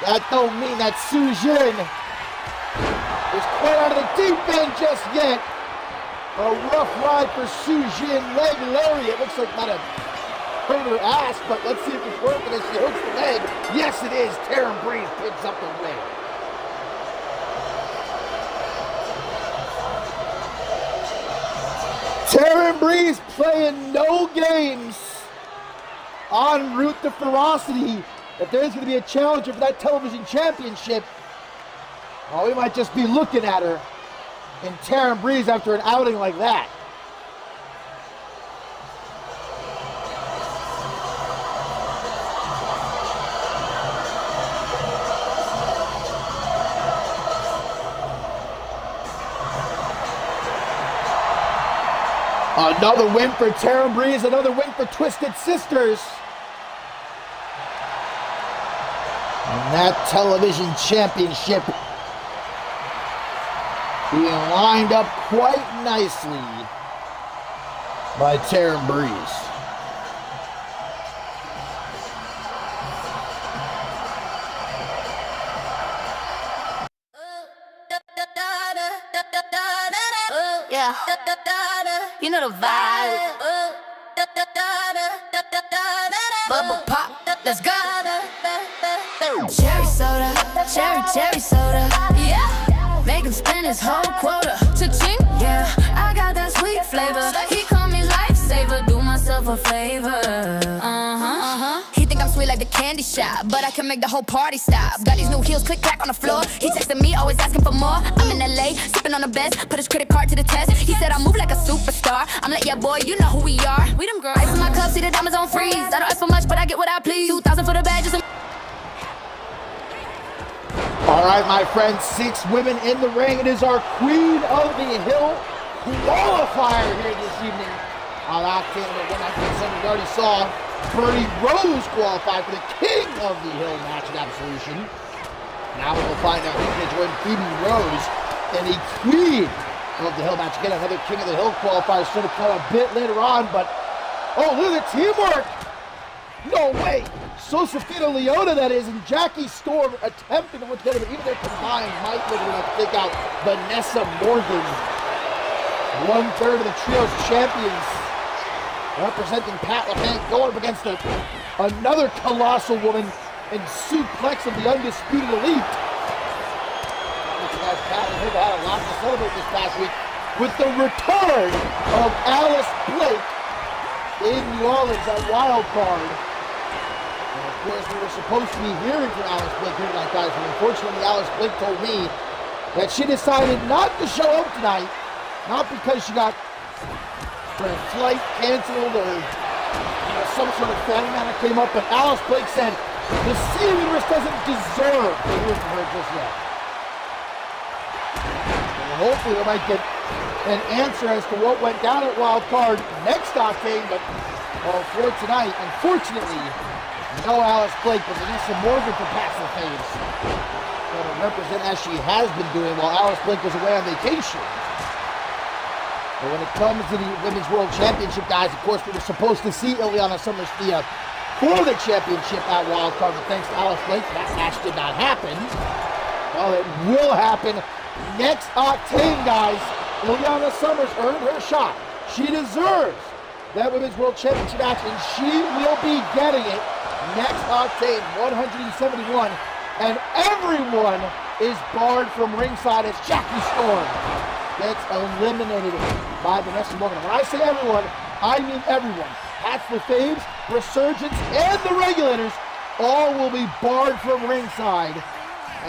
That don't mean that Sujin is quite out of the deep end just yet. A rough ride for Sujin. Leg lariat. Looks like not a hurt her ass, but let's see if it's working as she hooks the leg. Yes, it is. Taryn Breeze picks up the win. Taryn Breeze playing no games en route to Ferocity. If there's going to be a challenger for that television championship, well, we might just be looking at her in Taryn Breeze after an outing like that. Another win for Taryn Breeze, another win for Twisted Sisters. And that television championship being lined up quite nicely by Taryn Breeze. Yeah, you know the vibe. Bubble pop, let's go. Cherry soda, cherry soda. Yeah, make him spend his whole quota. Cha-ching, yeah, I got that sweet flavor. He call me lifesaver, do myself a favor. He think I'm sweet like the candy shop, but I can make the whole party stop. Got these new heels, click clack on the floor. He texting me, always asking for more. I'm in LA, sipping on the best, put his credit card to the test. He said I move like a superstar. I'm like, yeah, boy, you know who we are. We them girls. Ice in my cup, see the diamonds on freeze. I don't ask for much, but I get what I please. 2,000 for the badges. All right, my friends, 6 women in the ring. It is our Queen of the Hill qualifier here this evening. On Octane, but when I we already saw Bernie Rose qualify for the King of the Hill match at Absolution. Now we'll find out who's going to join Phoebe Rose in the Queen of the Hill match. Again, another King of the Hill qualifier sort of come a bit later on, but oh, look at the teamwork! No way! Sosafina Leona, that is, and Jackie Storm attempting to work together, but even their combined might be able to take out Vanessa Morgan. 1/3 of the trio's champions representing Pat LaFant going up against another colossal woman and suplex of the undisputed elite. As Pat LaFant had a lot to celebrate this past week with the return of Alice Blake in New Orleans at Wild Card. And of course, we were supposed to be hearing from Alice Blake here tonight, guys, but unfortunately, Alice Blake told me that she decided not to show up tonight, not because she got her flight canceled or some sort of family matter came up, but Alice Blake said the Sea Universe doesn't deserve to hear from her just yet. And hopefully we might get an answer as to what went down at Wild Card next Octane, but for tonight, unfortunately, no Alice Blake, but Vanessa Morgan from Past the Faves going to represent as she has been doing while Alice Blake was away on vacation. But when it comes to the Women's World Championship, guys, of course, we were supposed to see Ileana Summers-Thea for the championship at Wild Card, but thanks to Alice Blake, that match did not happen. Well, it will happen next Octane, guys. Ileana Summers earned her shot. She deserves that Women's World Championship match, and she will be getting it next Octane 171. And everyone is barred from ringside as Jackie Storm gets eliminated by Vanessa Morgan. When I say everyone, I mean everyone. Hats for Faves, Resurgence, and the Regulators all will be barred from ringside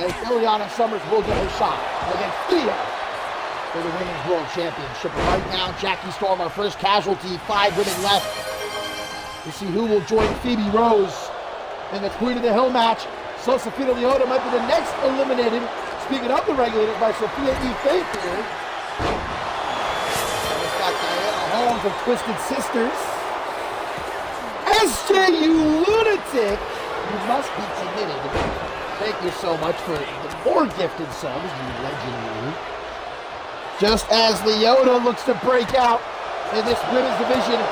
as Ileana Summers will get her shot against Thea for the Women's World Championship. Right now, Jackie Storm, our first casualty, 5 women left to see who will join Phoebe Rose in the Queen of the Hill match. So Sophia Leota might be the next eliminated. Speaking of the Regulators, by Sophia E. Faith here. We've got Diana Holmes of Twisted Sisters. SJ, you lunatic! You must be committed. Thank you so much for the more gifted subs, you legend you. Just as Leota looks to break out in this women's division,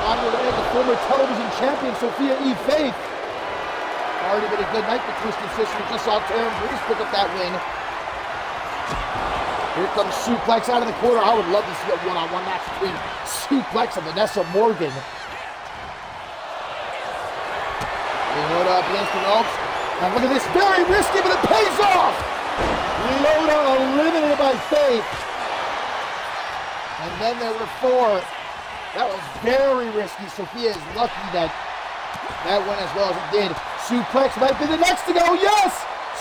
on the way the former television champion Sophia E. Faith. Already been a good night for Twisted Sisters. Just saw Taryn Breeze pick up that win. Here comes Suplex out of the corner. I would love to see a one-on-one match between Suplex and Vanessa Morgan. Leota up against the ropes. And look at this, very risky, but it pays off! Leota eliminated by Faith. And then there were 4. That was very risky. Sophia is lucky that went as well as it did. Suplex might be the next to go. Yes!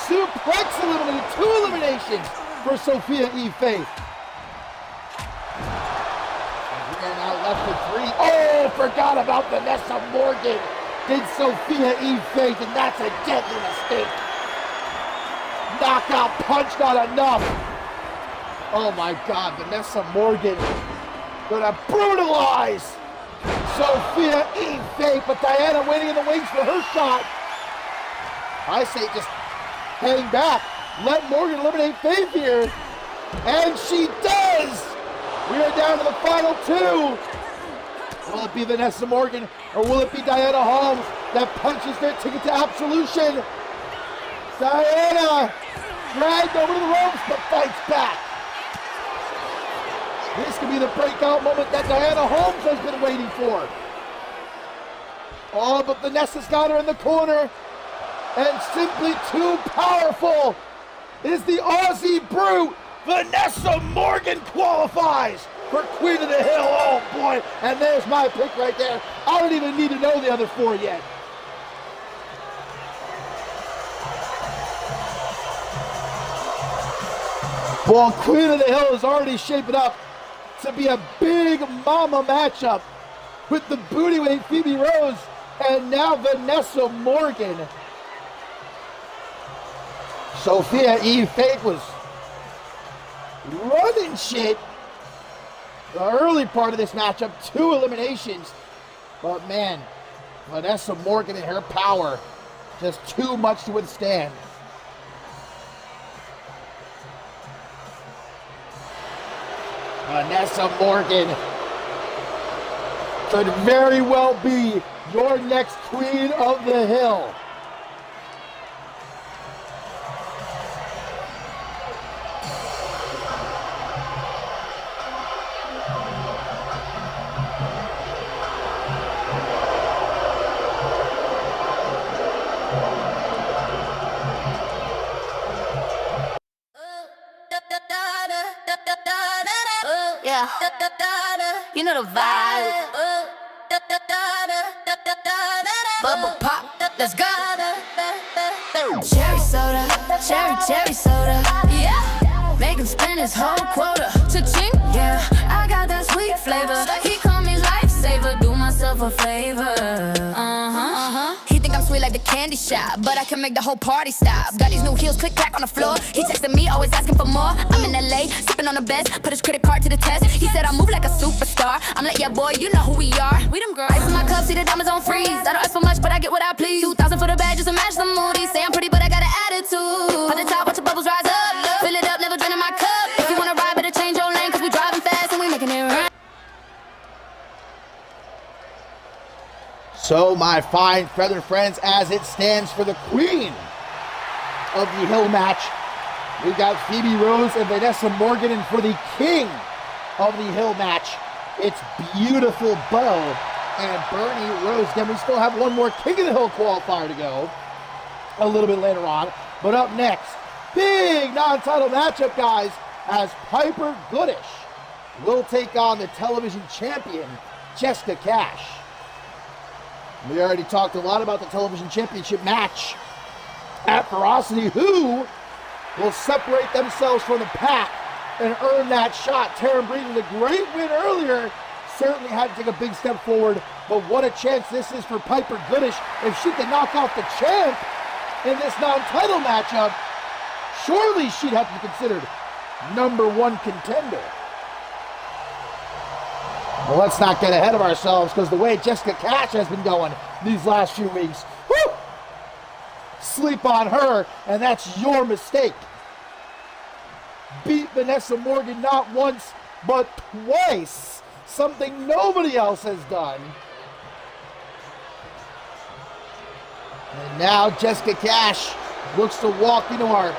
Suplex eliminated. 2 eliminations for Sophia E. Faith. We are now left with 3. Oh, forgot about Vanessa Morgan. Did Sophia E. Faith, and that's a deadly mistake. Knockout punch, not enough. Oh my God, Vanessa Morgan gonna brutalize Sophia E. Faith, but Diana waiting in the wings for her shot. I say just hang back. Let Morgan eliminate Faith here. And she does! We are down to the final 2. Will it be Vanessa Morgan or will it be Diana Holmes that punches their ticket to absolution? Diana dragged over to the ropes but fights back. This could be the breakout moment that Diana Holmes has been waiting for. Oh, but Vanessa's got her in the corner. And simply too powerful is the Aussie Brute. Vanessa Morgan qualifies for Queen of the Hill. Oh boy, and there's my pick right there. I don't even need to know the other 4 yet. Well, Queen of the Hill is already shaping up to be a big mama matchup with the bodyweight Phoebe Rose and now Vanessa Morgan. Sophia E. Faith was running shit the early part of this matchup, 2 eliminations. But man, Vanessa Morgan and her power, just too much to withstand. Vanessa Morgan could very well be your next Queen of the Hill. Yeah, you know the vibe. Bubble pop, let's go. Cherry soda, cherry soda. Yeah, make him spend his whole quota. Cha-ching, yeah, I got that sweet flavor. He call me lifesaver, do myself a favor. He think I'm sweet like the candy shop, but I can make the whole party stop. Got these new heels, click clack on the floor. He texting me, always asking for more. I'm in LA, sipping on the best, put his credit card to the test. He said I move like a superstar. I'm like, yeah, boy, you know who we are. We them girls. Ice in my cup, see the diamonds on freeze. I don't ask for much, but I get what I please. 2,000 for the bag, just to match the moody. Say I'm pretty, but I got an attitude. On the top, watch the bubbles rise up. Fill it up, never draining my cup. If you wanna ride, better change your lane, cause we driving fast and we making it rain. So, my fine feathered friends, as it stands for the queen of the Hill match, we got Phoebe Rose and Vanessa Morgan, and for the king of the Hill match, it's Beautiful Bo and Bernie Rose. Then we still have one more King of the Hill qualifier to go a little bit later on. But up next, big non-title matchup, guys, as Piper Goodish will take on the television champion, Jessica Cash. We already talked a lot about the television championship match at Ferocity. Who will separate themselves from the pack and earn that shot? Taryn Breeden, the great win earlier, certainly had to take a big step forward, but what a chance this is for Piper Goodish. If she can knock off the champ in this non-title matchup, surely she'd have to be considered #1 contender. Well, let's not get ahead of ourselves, because the way Jessica Cash has been going these last few weeks, whoo, sleep on her, and that's your mistake. Beat Vanessa Morgan not once, but twice, something nobody else has done. And now Jessica Cash looks to walk into our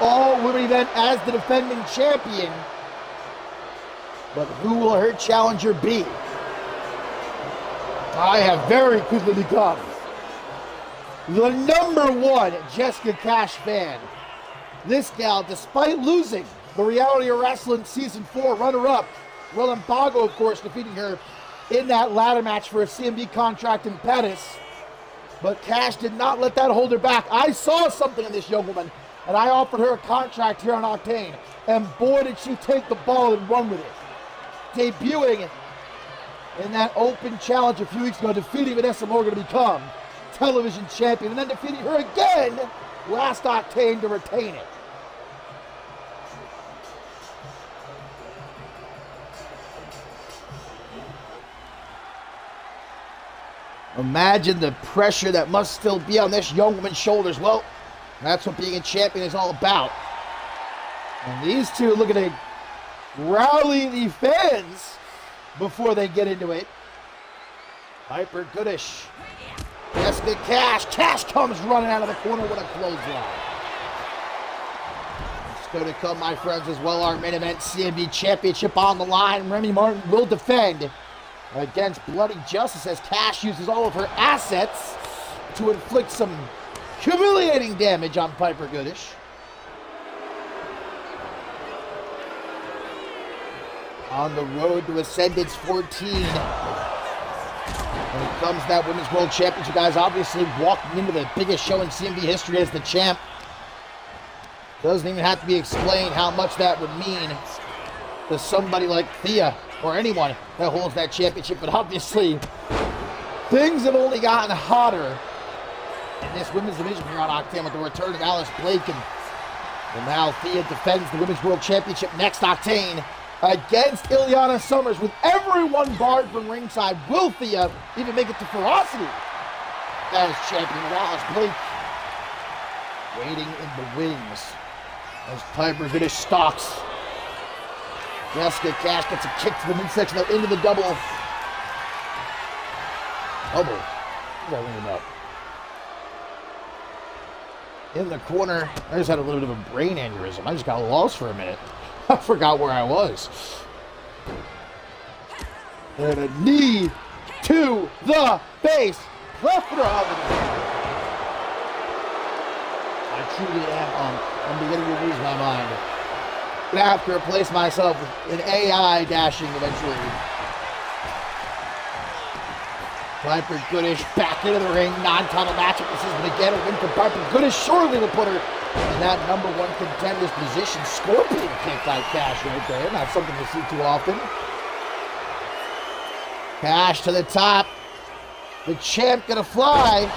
all-women event as the defending champion. But who will her challenger be? I have very quickly become the #1 Jessica Cash fan. This gal, despite losing the Reality of Wrestling Season 4 runner-up, Roland Bago, of course, defeating her in that ladder match for a CMV contract in Pettis. But Cash did not let that hold her back. I saw something in this young woman, and I offered her a contract here on Octane. And boy, did she take the ball and run with it. Debuting in that open challenge a few weeks ago, defeating Vanessa Morgan to become television champion, and then defeating her again last Octane to retain it. Imagine the pressure that must still be on this young woman's shoulders. Well, that's what being a champion is all about. And these two looking to rally the fans before they get into it. Piper Goodish, Jessica Cash. Cash comes running out of the corner with a clothesline. It's going to come, my friends, as well. Our main event CMV Championship on the line. Remy Martin will defend against Bloody Justice as Cash uses all of her assets to inflict some humiliating damage on Piper Goodish. On the road to Ascendance 14. When it comes to that Women's World Championship, guys, obviously walking into the biggest show in CMV history as the champ. Doesn't even have to be explained how much that would mean to somebody like Thea or anyone that holds that championship. But obviously, things have only gotten hotter in this women's division here on Octane with the return of Alice Blake. And now Thea defends the Women's World Championship next Octane against Ileana Summers. With everyone barred from ringside, will Thea even make it to Ferocity as champion with Alice Blake waiting in the wings as Piper Goodish stalks. Jessica Cash gets a kick to the midsection, though, into the double. Elbow. That ringing up. In the corner. I just had a little bit of a brain aneurysm. I just got lost for a minute. I forgot where I was. And a knee to the face. Plethora of it. I truly am. I'm beginning to lose my mind. I'm gonna have to replace myself with an AI dashing eventually. Piper Goodish back into the ring. Non-title matchup. This is again a win for Piper Goodish. Surely will put her in that number one contender's position. Scorpion kick by Cash right there. Not something you see too often. Cash to the top. The champ gonna fly.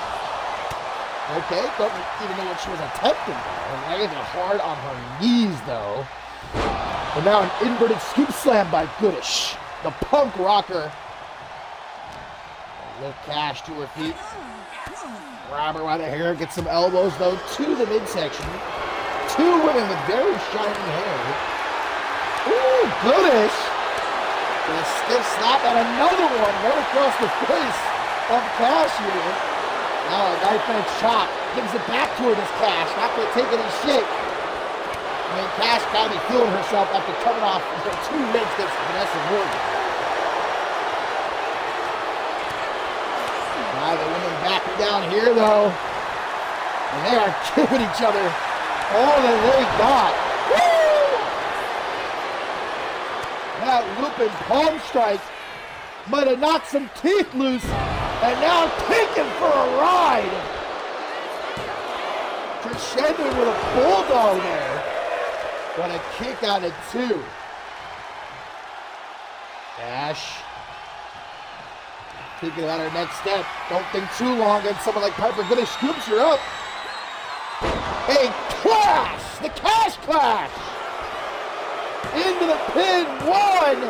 Okay, don't even know what she was attempting there. Her legs are hard on her knees though. And now an inverted scoop slam by Goodish. The punk rocker. Lift Cash to her feet. Grab her by the hair. Get some elbows though to the midsection. Two women with very shiny hair. Ooh, Goodish. A stiff slap and another one right across the face of Cash here. Now a knife edge chop. Gives it back to her, this Cash. Not going to take any shit. I mean, Cash got to be feeling herself after coming off the 2 minutes against Vanessa Morgan. Now the women backing down here, though. And they are giving each other all that they got. Woo! That looping palm strike might have knocked some teeth loose. And now taken for a ride. Crescendo with a bulldog there. What a kick out of 2. Cash. Thinking about her next step. Don't think too long and someone like Piper Goodish scoops her up. A clash! The Cash clash! Into the pin. 1, 2.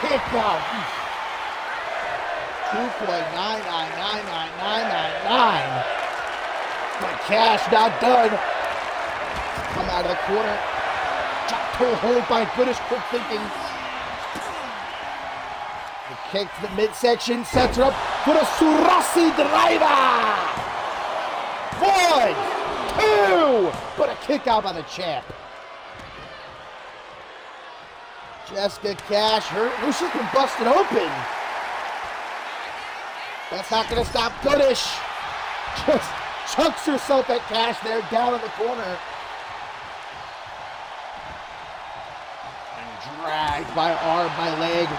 Kick out. 2.99999999. But Cash not done. Come out of the corner. Chop toe hold by Goodish. Quick thinking. The kick to the midsection. Sets her up for a Surasi driver. 1, 2. But a kick out by the champ. Jessica Cash hurt. Oh, she's been busted open. That's not going to stop Goodish. Just chucks herself at Cash there down in the corner. And dragged by arm, by leg.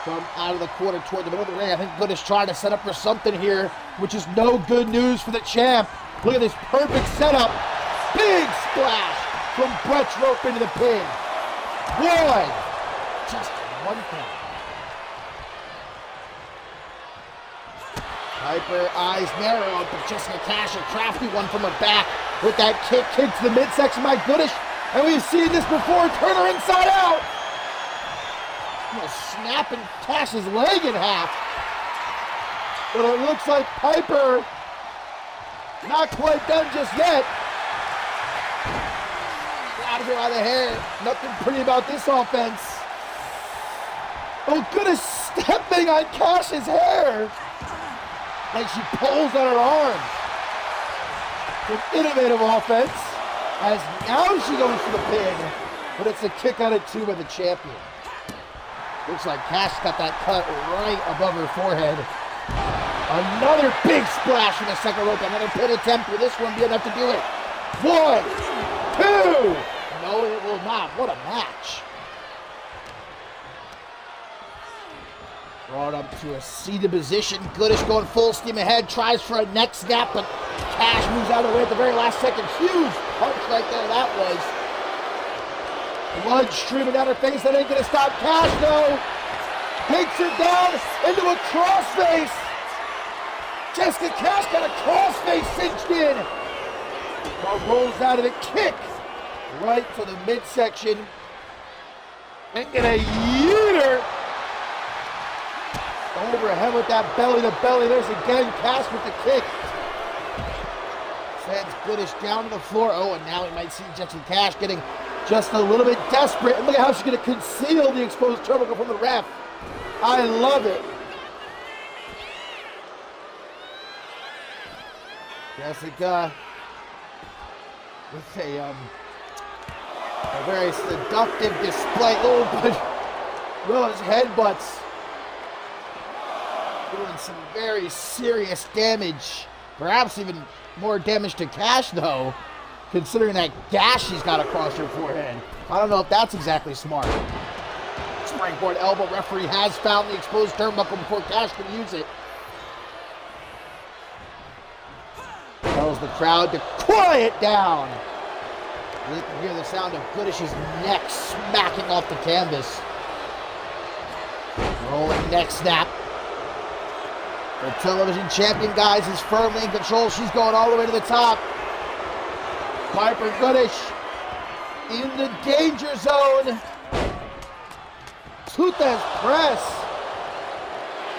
From out of the corner toward the middle of the ring. I think Goodish trying to set up for something here, which is no good news for the champ. Look at this perfect setup. Big splash from Brett's rope into the pin. 1. Just 1 count. Piper eyes narrow, but Jessica Cash, a crafty one from her back with that kick to the midsection by Goodish. And we've seen this before. Turn her inside out. Snapping Cash's leg in half. But it looks like Piper not quite done just yet. Grabs her by the hair. Nothing pretty about this offense. Oh, Goodish stepping on Cash's hair. And she pulls on her arm. An innovative offense. As now she goes for the pin. But it's a kick out of 2 by the champion. Looks like Cash got that cut right above her forehead. Another big splash from the second rope. Another pin attempt. Will this one be enough to do it? 1, 2. No, it will not. What a match. Brought up to a seated position. Goodish going full steam ahead. Tries for a neck snap, but Cash moves out of the way at the very last second. Huge punch right there, that was. Blood streaming down her face. That ain't going to stop Cash, though. Takes her down into a crossface. Jessica Cash got a crossface cinched in. Rolls out of the kick right to the midsection. And get a yeeter. Overhead with that belly to belly. There's again Cash with the kick. Sends Goodish down to the floor. Oh, and now we might see Jessica Cash getting just a little bit desperate. And look at how she's going to conceal the exposed turnbuckle from the ref. I love it. Jessica with a very seductive display. Oh, but those headbutts doing some very serious damage. Perhaps even more damage to Cash, though, considering that gash she's got across her forehead. I don't know if that's exactly smart. springboard elbow. Referee has found the exposed turnbuckle before Cash can use it. Tells the crowd to quiet down. You can hear the sound of Goodish's neck smacking off the canvas. Rolling neck snap. The television champion, guys, is firmly in control. She's going all the way to the top. Piper Goodish in the danger zone. Toothless press.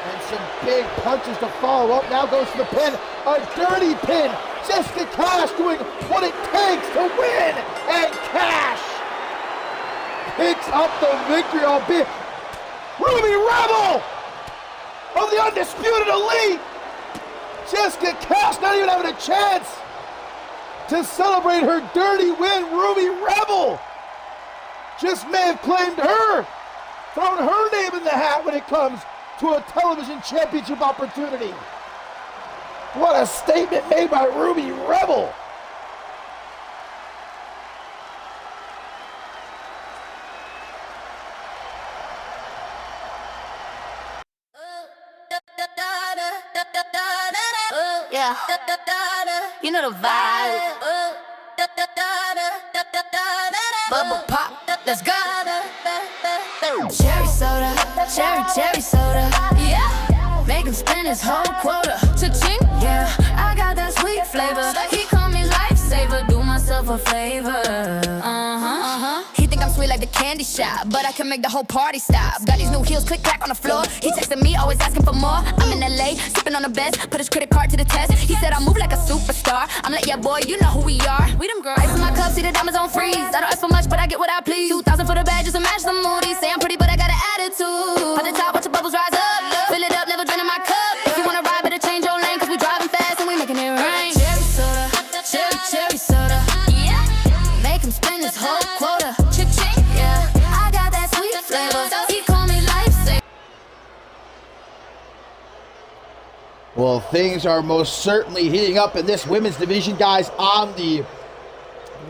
And some big punches to follow up. Now goes to the pin. A dirty pin. Jessica Cash doing what it takes to win. And Cash picks up the victory, albeit Ruby Rebel of the Undisputed Elite. Jessica Cash not even having a chance to celebrate her dirty win. Ruby Rebel just may have claimed her, thrown her name in the hat when it comes to a television championship opportunity. What a statement made by Ruby Rebel. Yeah, you know the vibe. Bubble pop, let's go. Cherry soda, cherry soda. Yeah, make him spend his whole quota. Cha-ching, yeah, I got that sweet flavor. He call me lifesaver, do myself a favor. He think I'm sweet like the candy shop, but I can make the whole party stop. Got these new heels, click clack on the floor. He texting me, always asking for more. I'm in LA, sipping on the best, put his credit card to the test. He said I move like a superstar. I'm like, yeah, boy, you know who we are. We them girls. Ice in my cup, see the diamonds on freeze. I don't ask for much, but I get what I please. 2,000 for the bag, just to match the mood. He say I'm pretty, but I got an attitude. At the top, watch the bubbles rise up. Fill it up, never draining my cup. If you wanna ride, better change your lane, cause we driving fast and we making it rain. Cherry soda, cherry soda. Yeah, make him spend his whole quota. Cha-ching, yeah, I got that sweet flavor. He call me lifesaver. Well, things are most certainly heating up in this women's division, guys, on the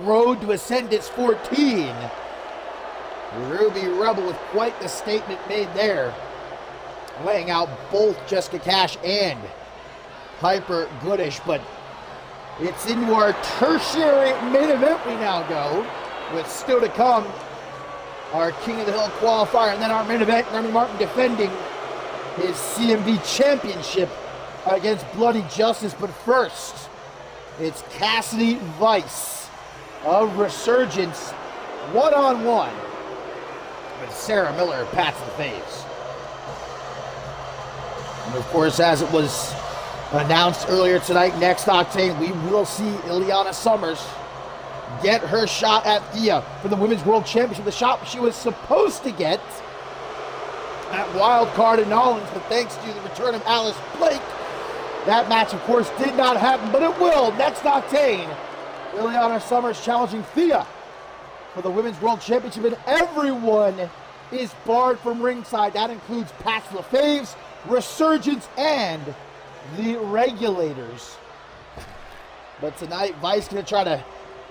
road to Ascendance 14. Ruby Rebel with quite the statement made there, laying out both Jessica Cash and Piper Goodish. But it's into our tertiary main event we now go, with still to come our King of the Hill qualifier, and then our main event, Remy Martin defending his CMV championship against Bloody Justice. But first, it's Cassidy Vice of Resurgence one-on-one with Sarah Miller, Pats the Faves. And of course, as it was announced earlier tonight, next Octane, we will see Ileana Summers get her shot at Thea for the Women's World Championship. The shot she was supposed to get at Wild Card in Nolans, but thanks to the return of Alice Blake, that match, of course, did not happen, but it will. Next Octane, Ileana Summers challenging Thea for the Women's World Championship, and everyone is barred from ringside. That includes Pats the Faves, Resurgence, and the Regulators. But tonight, Vice going to try to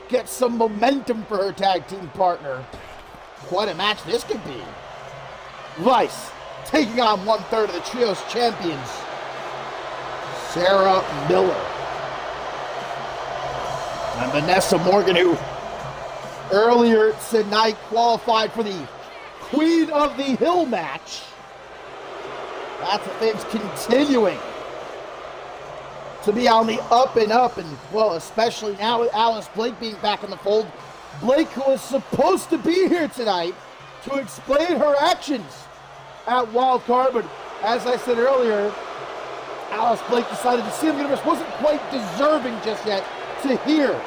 get some momentum for her tag team partner. Quite a match this could be. Vice taking on 1/3 of the Trios champions, Sarah Miller. And Vanessa Morgan, who earlier tonight qualified for the Queen of the Hill match. That's the things continuing to be on the up and up, and well, especially now with Alice Blake being back in the fold. Blake, who was supposed to be here tonight to explain her actions at Wild Card, but as I said earlier, Alice Blake decided the CMV Universe wasn't quite deserving just yet to hear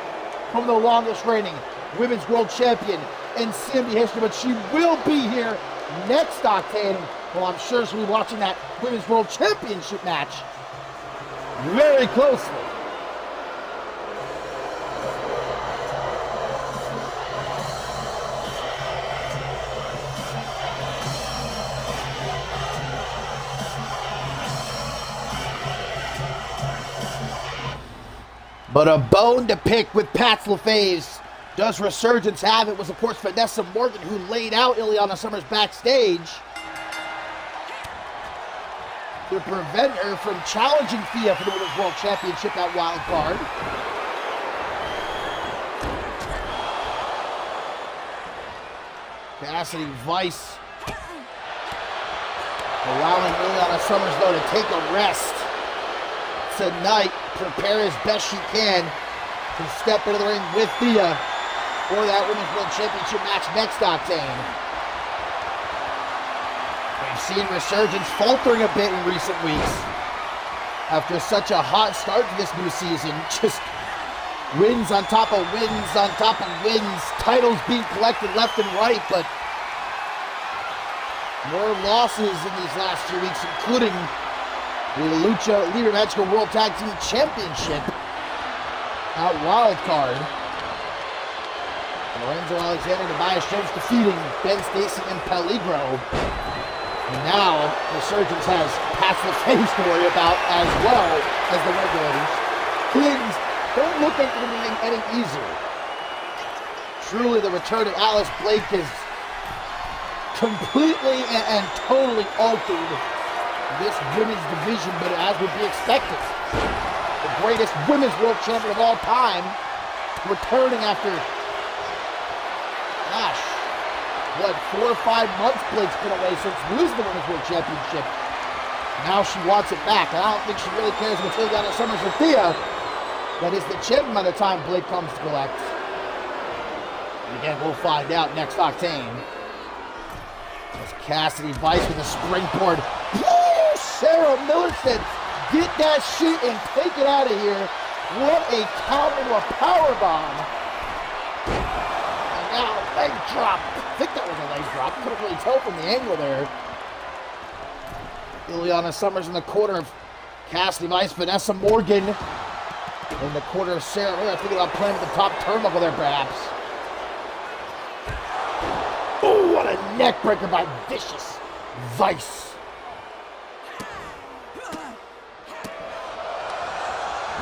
from the longest reigning Women's World Champion in CMV history, but she will be here next Octane. Well, I'm sure she'll be watching that Women's World Championship match very closely. But a bone to pick with Pats LaFave's does Resurgence have? It was, of course, Vanessa Morgan who laid out Ileana Summers backstage to prevent her from challenging Thea for the Women's World Championship at Wild Card. Cassidy Vice allowing Ileana Summers, though, to take a rest tonight, prepare as best she can to step into the ring with Thea for that Women's World Championship match next Octane. We've seen Resurgence faltering a bit in recent weeks after such a hot start to this new season. Just wins on top of wins on top of wins, titles being collected left and right, but more losses in these last few weeks, including the Lucha Libre Mexico World Tag Team Championship at Wild Card. Lorenzo Alexander, Tobias Jones defeating Ben Stacy and Peligro. And now Resurgence has Pascal Face to worry about as well as the regulators. Things don't look like they're getting any easier. Truly, the return of Alice Blake is completely and totally altered this women's division, but as would be expected, the greatest women's world champion of all time returning after, gosh, what, 4 or 5 months Blake's been away since losing the women's world championship. Now she wants it back, and I don't think she really cares what Ileana Summers or Thea that is the champion by the time Blake comes to collect. And again, we'll find out next Octane. As Cassidy Vice with a springboard. Sarah Miller said, get that shit and take it out of here. What a counter to a powerbomb. And now leg drop. I think that was a leg drop. Couldn't really tell from the angle there. Ileana Summers in the corner of Cassidy Vice. Vanessa Morgan in the corner of Sarah Miller. Thinking about playing with the top turnbuckle there, perhaps. Oh, what a neck breaker by Vicious Vice.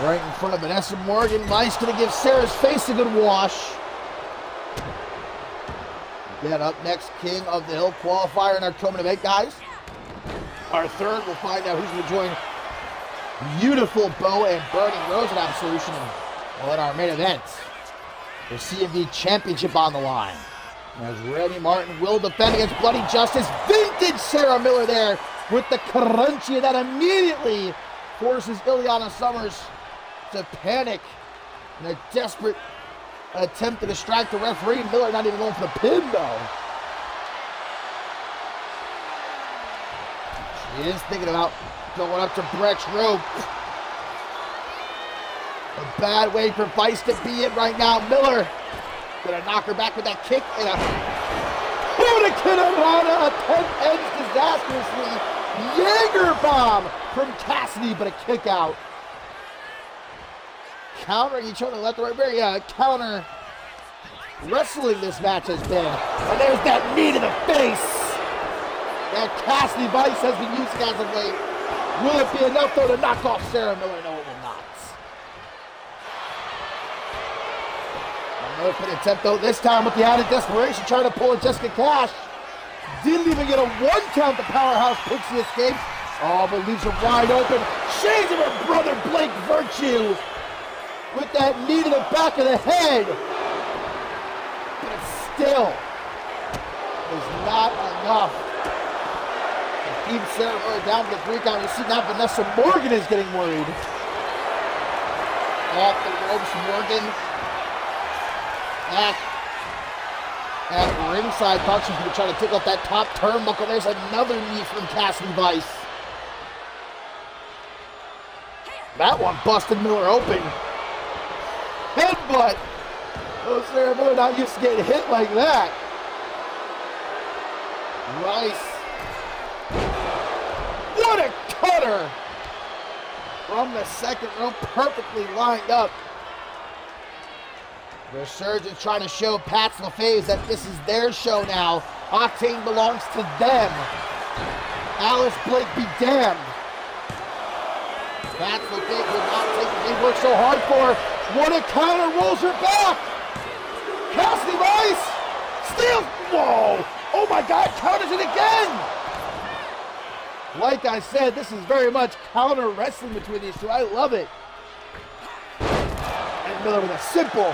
Right in front of Vanessa Morgan. Vice going to give Sarah's face a good wash. Again, up next, King of the Hill qualifier in our co-main event, guys. Our third, we'll find out who's going to join beautiful Bo and Burning Rose at Absolution. Well, in our main event, the CMV Championship on the line. As Remy Martin will defend against Bloody Justice. Vintage Sarah Miller there with the crunchy that immediately forces Ileana Summers to panic in a desperate attempt to distract the referee. Miller not even going for the pin, though. She is thinking about going up to Brett's rope. A bad way for Vice to be in right now. Miller gonna knock her back with that kick and a Hurricane Rana attempt ends disastrously. Jaeger bomb from Cassidy, but a kick out. Countering each other left and right. Very counter wrestling this match has been. And there's that knee to the face that Cassidy Vice has been using as of late. Will it be enough, though, to knock off Sarah Miller? No, it will not. Another pin attempt, though, this time with the added desperation, trying to pull a Jessica Cash. Didn't even get a 1 count. The powerhouse Pixie escapes. Oh, but leaves her wide open. Shades of her brother, Blake Virtue, with that knee to the back of the head. But it still is not enough to keep Sarah Miller down to the 3 count. You see now Vanessa Morgan is getting worried. Off the ropes, Morgan. Back at ringside. Thought she was going to try to take off that top turnbuckle. There's another knee from Cassidy Vice. That one busted Miller open. Headbutt. Oh, Sarah Miller not used to getting hit like that. Rice. What a cutter. From the second row, perfectly lined up. Resurgence trying to show Pats LaFaze that this is their show now. Octane belongs to them. Alice Blake be damned. Pats LaFaze will not take it. They worked so hard for her. What a counter, rolls her back. steals. Whoa! Oh my God, counters it again! Like I said, this is very much counter wrestling between these two. I love it. And Miller with a simple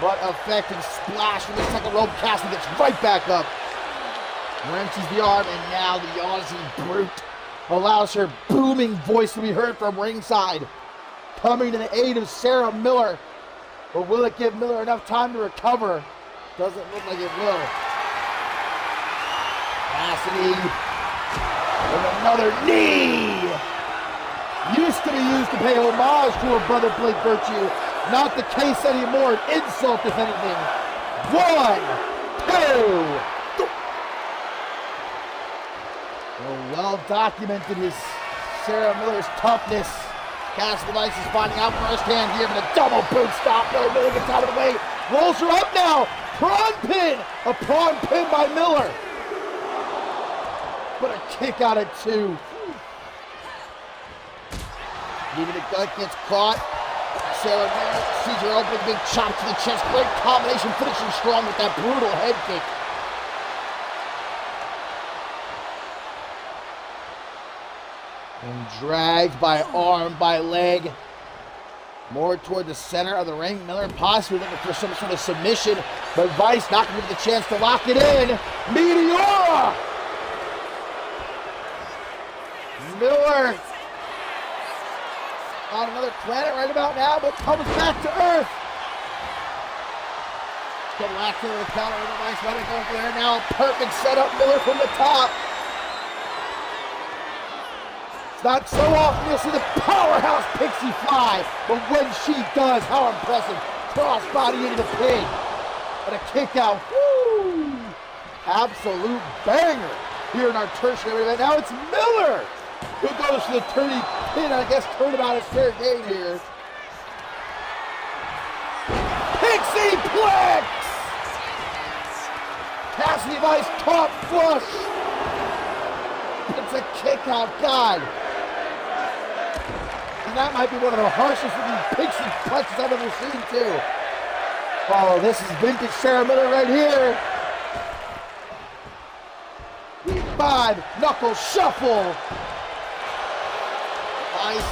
but effective splash from the second rope. Cassidy gets right back up. Wrenches the arm, and now the Aussie brute allows her booming voice to be heard from ringside, coming to the aid of Sarah Miller. But will it give Miller enough time to recover? Doesn't look like it will. Cassidy with another knee. Used to be used to pay homage to her brother Blake Virtue. Not the case anymore. An insult, if anything. 1, 2. Well documented is Sarah Miller's toughness. Cassidy Vice is finding out firsthand here, but a double boot stop. Miller gets out of the way. Rolls her up now. Prawn pin. A prawn pin by Miller. But a kick out at 2. Even the gut gets caught. Sarah Miller sees her open, big chop to the chest. Great combination, finishing strong with that brutal head kick. And dragged by arm, by leg. More toward the center of the ring. Miller possibly looking for some sort of submission, but Vice not going to get the chance to lock it in. Meteora! Miller on another planet right about now, but comes back to Earth. Come back to the counter with a nice running over there now. Perfect setup, Miller from the top. It's not so often you'll see the powerhouse Pixie fly, but when she does, how impressive. Crossbody into the pin. And a kick out. Woo! Absolute banger here in our tertiary event. Now it's Miller who goes to the turning pin. I guess turnabout is fair game here. Pixie Plex! Cassidy Vice top flush. It's a kick out, God. And that might be one of the harshest looking Pixie Plexes I've ever seen too. Oh, this is vintage Sarah Miller right here. 5 knuckle shuffle. Vice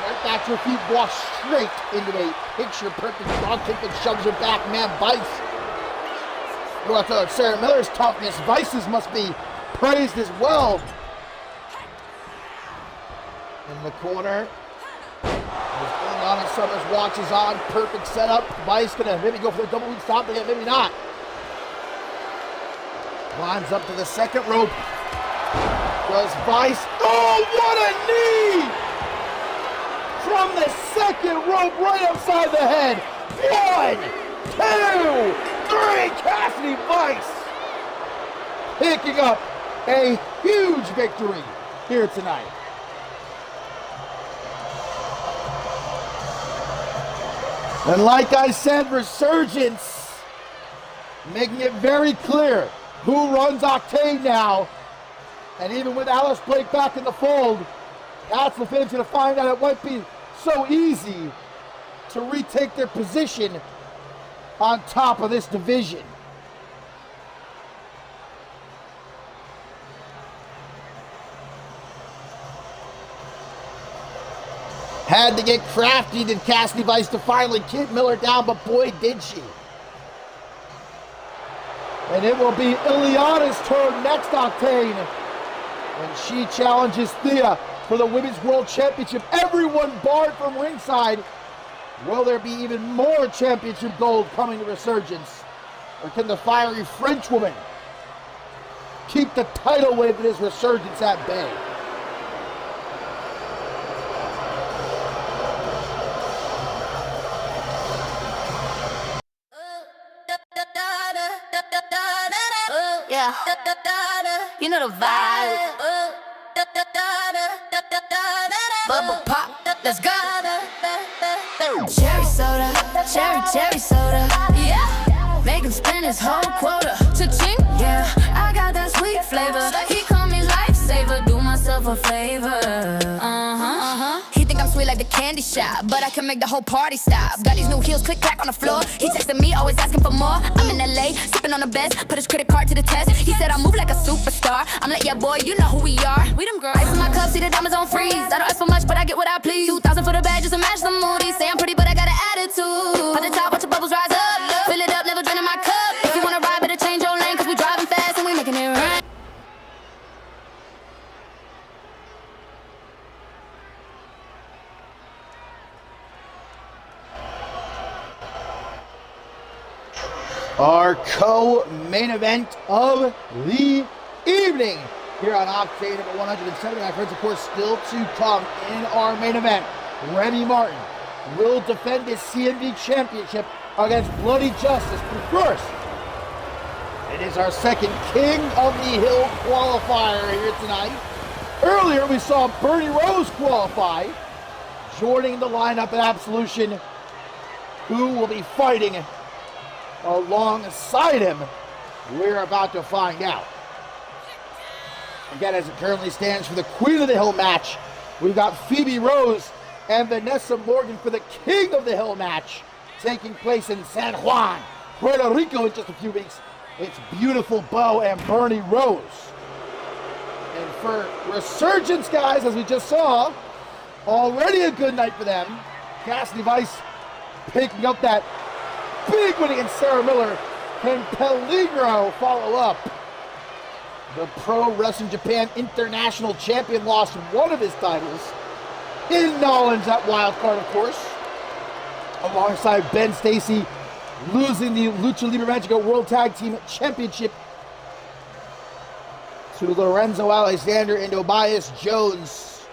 right back to her feet, walks straight into a picture perfect frog kick that shoves her back. Man, Vice. Well, Sarah Miller's toughness, Vice's must be praised as well. In the corner, Ilana Summers watches on. Perfect setup. Vice gonna maybe go for the double weak stop again, maybe not. Climbs up to the second rope. Does Vice? Oh, what a knee! From the second rope, right upside the head. 1, 2, 3. Cassidy Vice picking up a huge victory here tonight. And like I said, Resurgence making it very clear who runs Octane now. And even with Alice Blake back in the fold, that's the fans going to find out it won't be so easy to retake their position on top of this division. Had to get crafty, did Cassidy Vice to finally keep Miller down, but boy, did she. And it will be Ileana's turn next, Octane. And she challenges Thea for the Women's World Championship. Everyone barred from ringside. Will there be even more championship gold coming to Resurgence? Or can the fiery Frenchwoman keep the title wave that is Resurgence at bay? Yeah, you know the vibe. Bubble pop, let's go. Cherry soda, cherry soda. Yeah, make him spend his whole quota. Cha-ching, yeah, I got that sweet flavor. He call me lifesaver, do myself a favor. He think I'm sweet like the candy shop, but I can make the whole party stop. Got these new heels, click clack on the floor. He texting me, always asking for more. I'm in LA, sipping on the best, put his credit card to the test. He said I move like a superstar. I'm like, yeah, boy, you know who we are. We them girls. Ice in my cup, see the diamonds on freeze. I don't ask for much, but I get what I please. 2,000 for the bag, just to match the moody. Say I'm pretty, but I got an attitude. At the top, watch the bubbles rise up. Fill it up, never draining my cup. If you wanna ride, better change your lane, cause we driving fast and we making it rain. Our co-main event of the evening here on Octane number 170. My friends, of course, still to come in our main event. Remy Martin will defend his CMV championship against Bloody Justice. But first, it is our second King of the Hill qualifier here tonight. Earlier, we saw Bernie Rose qualify, joining the lineup at Absolution, who will be fighting alongside him. We're about to find out. Again, as it currently stands for the Queen of the Hill match, we've got Phoebe Rose and Vanessa Morgan for the King of the Hill match, taking place in San Juan, Puerto Rico in just a few weeks. It's Beautiful Bo and Bernie Rose. And for Resurgence, guys, as we just saw, already a good night for them. Cassidy Vice picking up that big win against Sarah Miller. Can Peligro follow up? The Pro Wrestling Japan International Champion lost one of his titles in Nolans at Wildcard, of course, alongside Ben Stacy, losing the Lucha Libre Mexico World Tag Team Championship to Lorenzo Alexander and Tobias Jones.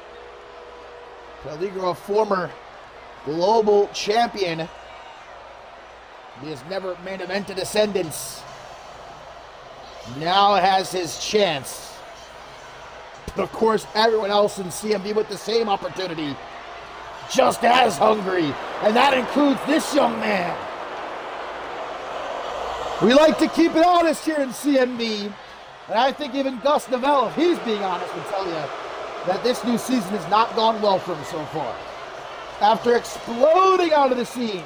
Peligro, a former global champion, he has never main evented Ascendance. Now has his chance. But of course, everyone else in CMV with the same opportunity, just as hungry, and that includes this young man. We like to keep it honest here in CMV, and I think even Gus Novell, if he's being honest, would tell you that this new season has not gone well for him so far. After exploding onto the scene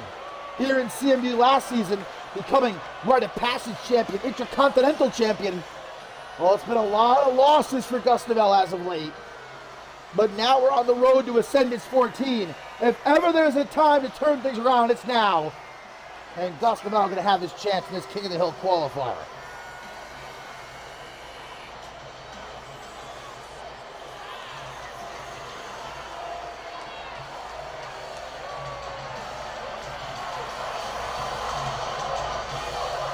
here in CMV last season, becoming Rite of Passage champion, Intercontinental champion. Well, it's been a lot of losses for Gus Novell as of late. But now we're on the road to Ascendance 14. If ever there's a time to turn things around, it's now. And Gus Novell going to have his chance in this King of the Hill qualifier.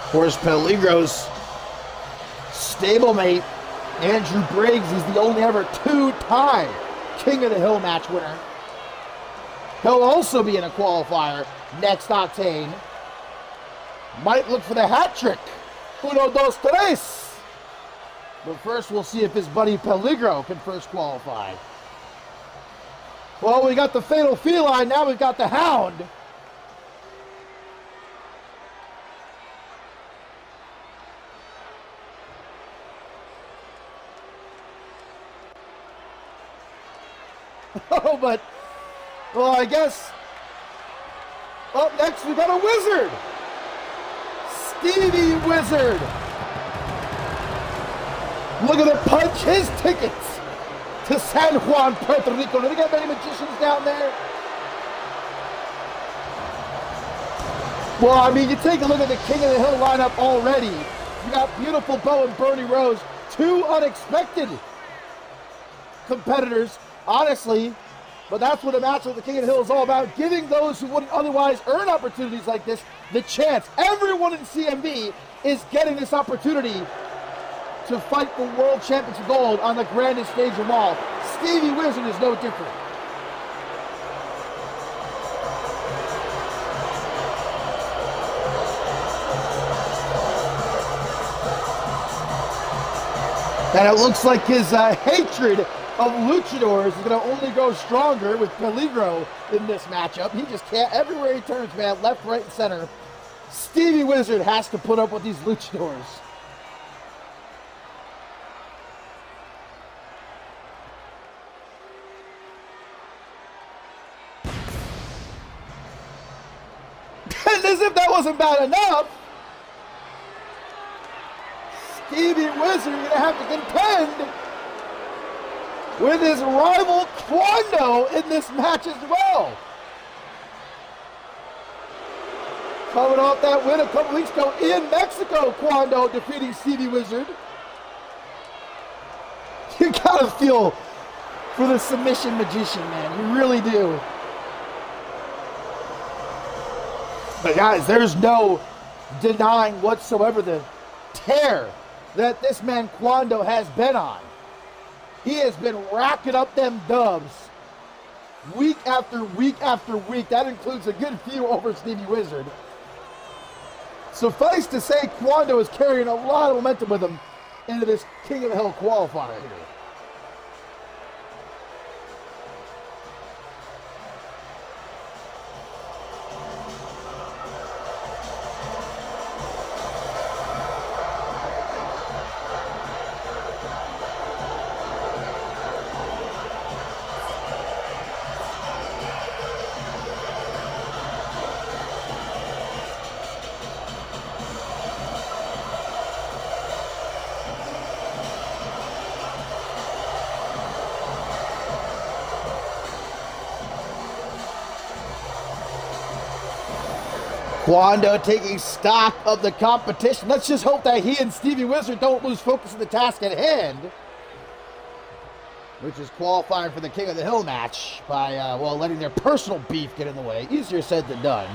Of course, Peligro's stablemate, Andrew Briggs, he's the only ever two-time King of the Hill match winner. He'll also be in a qualifier next Octane. Might look for the hat trick. Uno, dos, tres. But first, we'll see if his buddy Peligro can first qualify. Well, we got the Fatal Feline, now we've got the Hound. Oh, but, well, I guess up next we got a Wizard. Stevie Wizard. Looking to punch his tickets to San Juan, Puerto Rico. Do they got many magicians down there? Well, I mean, you take a look at the King of the Hill lineup already. You got Beautiful Bo and Bernie Rose, two unexpected competitors, honestly. But that's what a match with the King of the Hill is all about, giving those who wouldn't otherwise earn opportunities like this the chance. Everyone in CMV is getting this opportunity to fight for World Championship gold on the grandest stage of them all. Stevie Wizard is no different. And it looks like his hatred of luchadors is going to only grow stronger with Peligro in this matchup. He just can't, everywhere he turns, man, left, right, and center, Stevie Wizard has to put up with these luchadors. as if that wasn't bad enough, Stevie Wizard going to have to contend with his rival Quando in this match as well. Coming off that win a couple weeks ago in Mexico, Quando defeating Stevie Wizard. You gotta feel for the submission magician, man. You really do. But guys, there's no denying whatsoever the tear that this man Quando has been on. He has been racking up them dubs week after week after week. That includes a good few over Stevie Wizard. Suffice to say, Quando is carrying a lot of momentum with him into this King of the Hill qualifier here. Quando taking stock of the competition. Let's just hope that he and Stevie Wizard don't lose focus of the task at hand, which is qualifying for the King of the Hill match by, letting their personal beef get in the way. Easier said than done.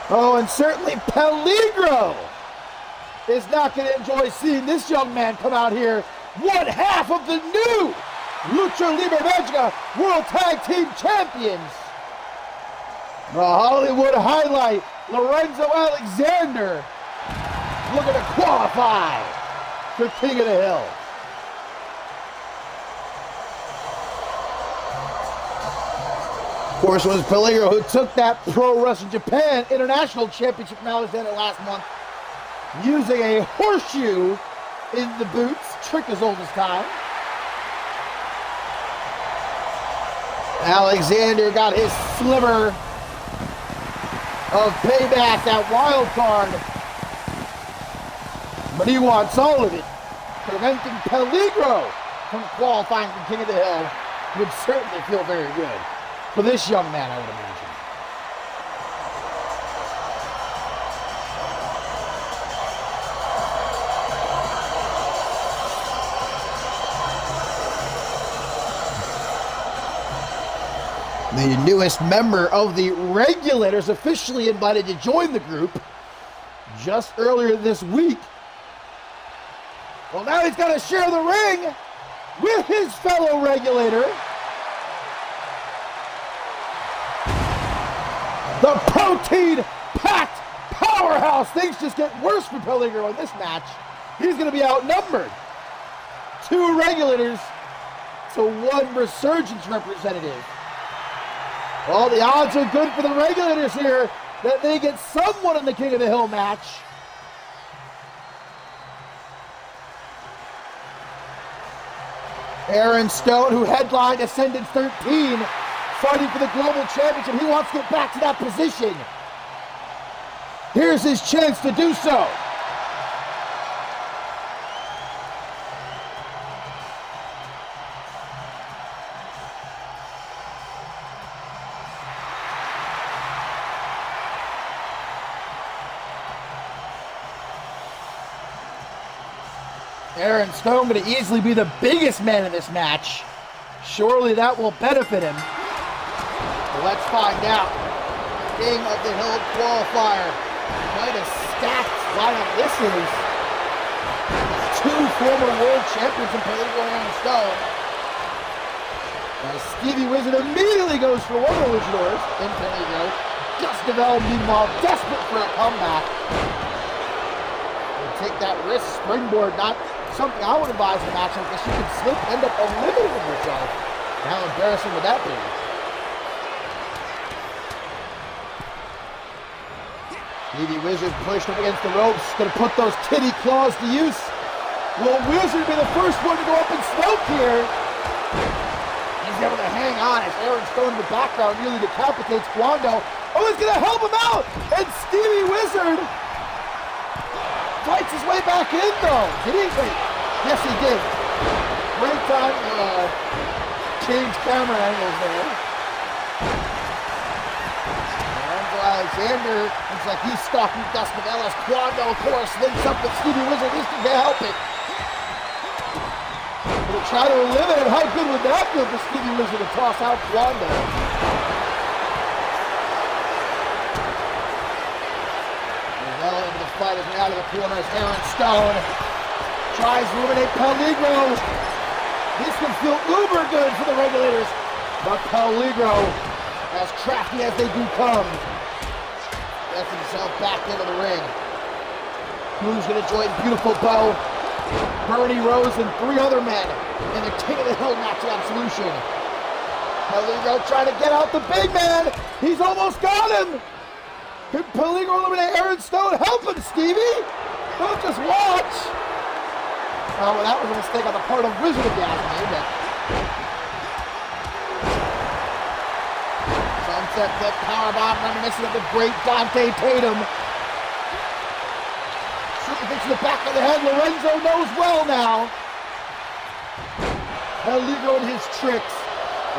Oh, and certainly Peligro is not going to enjoy seeing this young man come out here, one half of the new Lucha Libre Mexico World Tag Team Champions. The Hollywood highlight, Lorenzo Alexander, looking to qualify for King of the Hill. Of course, it was Peligro who took that Pro Wrestling Japan International Championship from Alexander last month, using a horseshoe in the boots, trick as old as time. Alexander got his sliver of payback, that wild card. But he wants all of it. Preventing Peligro from qualifying for King of the Hill would certainly feel very good for this young man, I would imagine. The newest member of the Regulators officially invited to join the group just earlier this week. Well, now he's got to share the ring with his fellow Regulator. The protein-packed powerhouse. Things just get worse for Peligro in this match. He's going to be outnumbered. 2 Regulators to 1 Resurgence representative. Well, the odds are good for the Regulators here that they get someone in the King of the Hill match. Aaron Stone, who headlined Ascendance 13, fighting for the Global Championship. He wants to get back to that position. Here's his chance to do so. Aaron Stone going to easily be the biggest man in this match. Surely that will benefit him. Well, let's find out. King of the Hill qualifier. Quite a stacked lineup this is. 2 former world champions in Peligro and Aaron Stone. Now Stevie Wizard immediately goes for one of the luchadors in Peligro. Just developed, meanwhile, desperate for a comeback. He'll take that wrist springboard, not something I would advise in a match like this. You could slip, end up eliminating yourself. And how embarrassing would that be? Stevie Wizard pushed up against the ropes. Going to put those kitty claws to use. Will Wizard be the first one to go up and smoke here? He's able to hang on as Aaron Stone in the background nearly decapitates Quando. Oh, he's gonna help him out! And Stevie Wizard fights his way back in though. Did he? Wait. Yes, he did. Great time change camera angles there. Lorenzo Alexander looks like he's stalking Dustin Ellis. Quando, of course, links up with Stevie Wizard. At least he can't help it. But try to eliminate him. How good would that feel for Stevie Wizard to toss out Quando? Well into the fight as we're out of the corner as Aaron Stone tries to eliminate Peligro. This would feel uber good for the Regulators, but Peligro, as crafty as they do come, gets himself back into the ring. Who's going to join Beautiful Bo, Bernie Rose, and 3 other men in the King of the Hill match of Absolution? Peligro trying to get out the big man. He's almost got him. Could Peligro eliminate Aaron Stone? Help him, Stevie! Don't just watch! Oh, well, that was a mistake on the part of Wizard of Dazzle, but... Sunset flip powerbomb reminiscent of the great Dante Tatum. Shooting things to the back of the head. Lorenzo knows well now. Peligro and his tricks.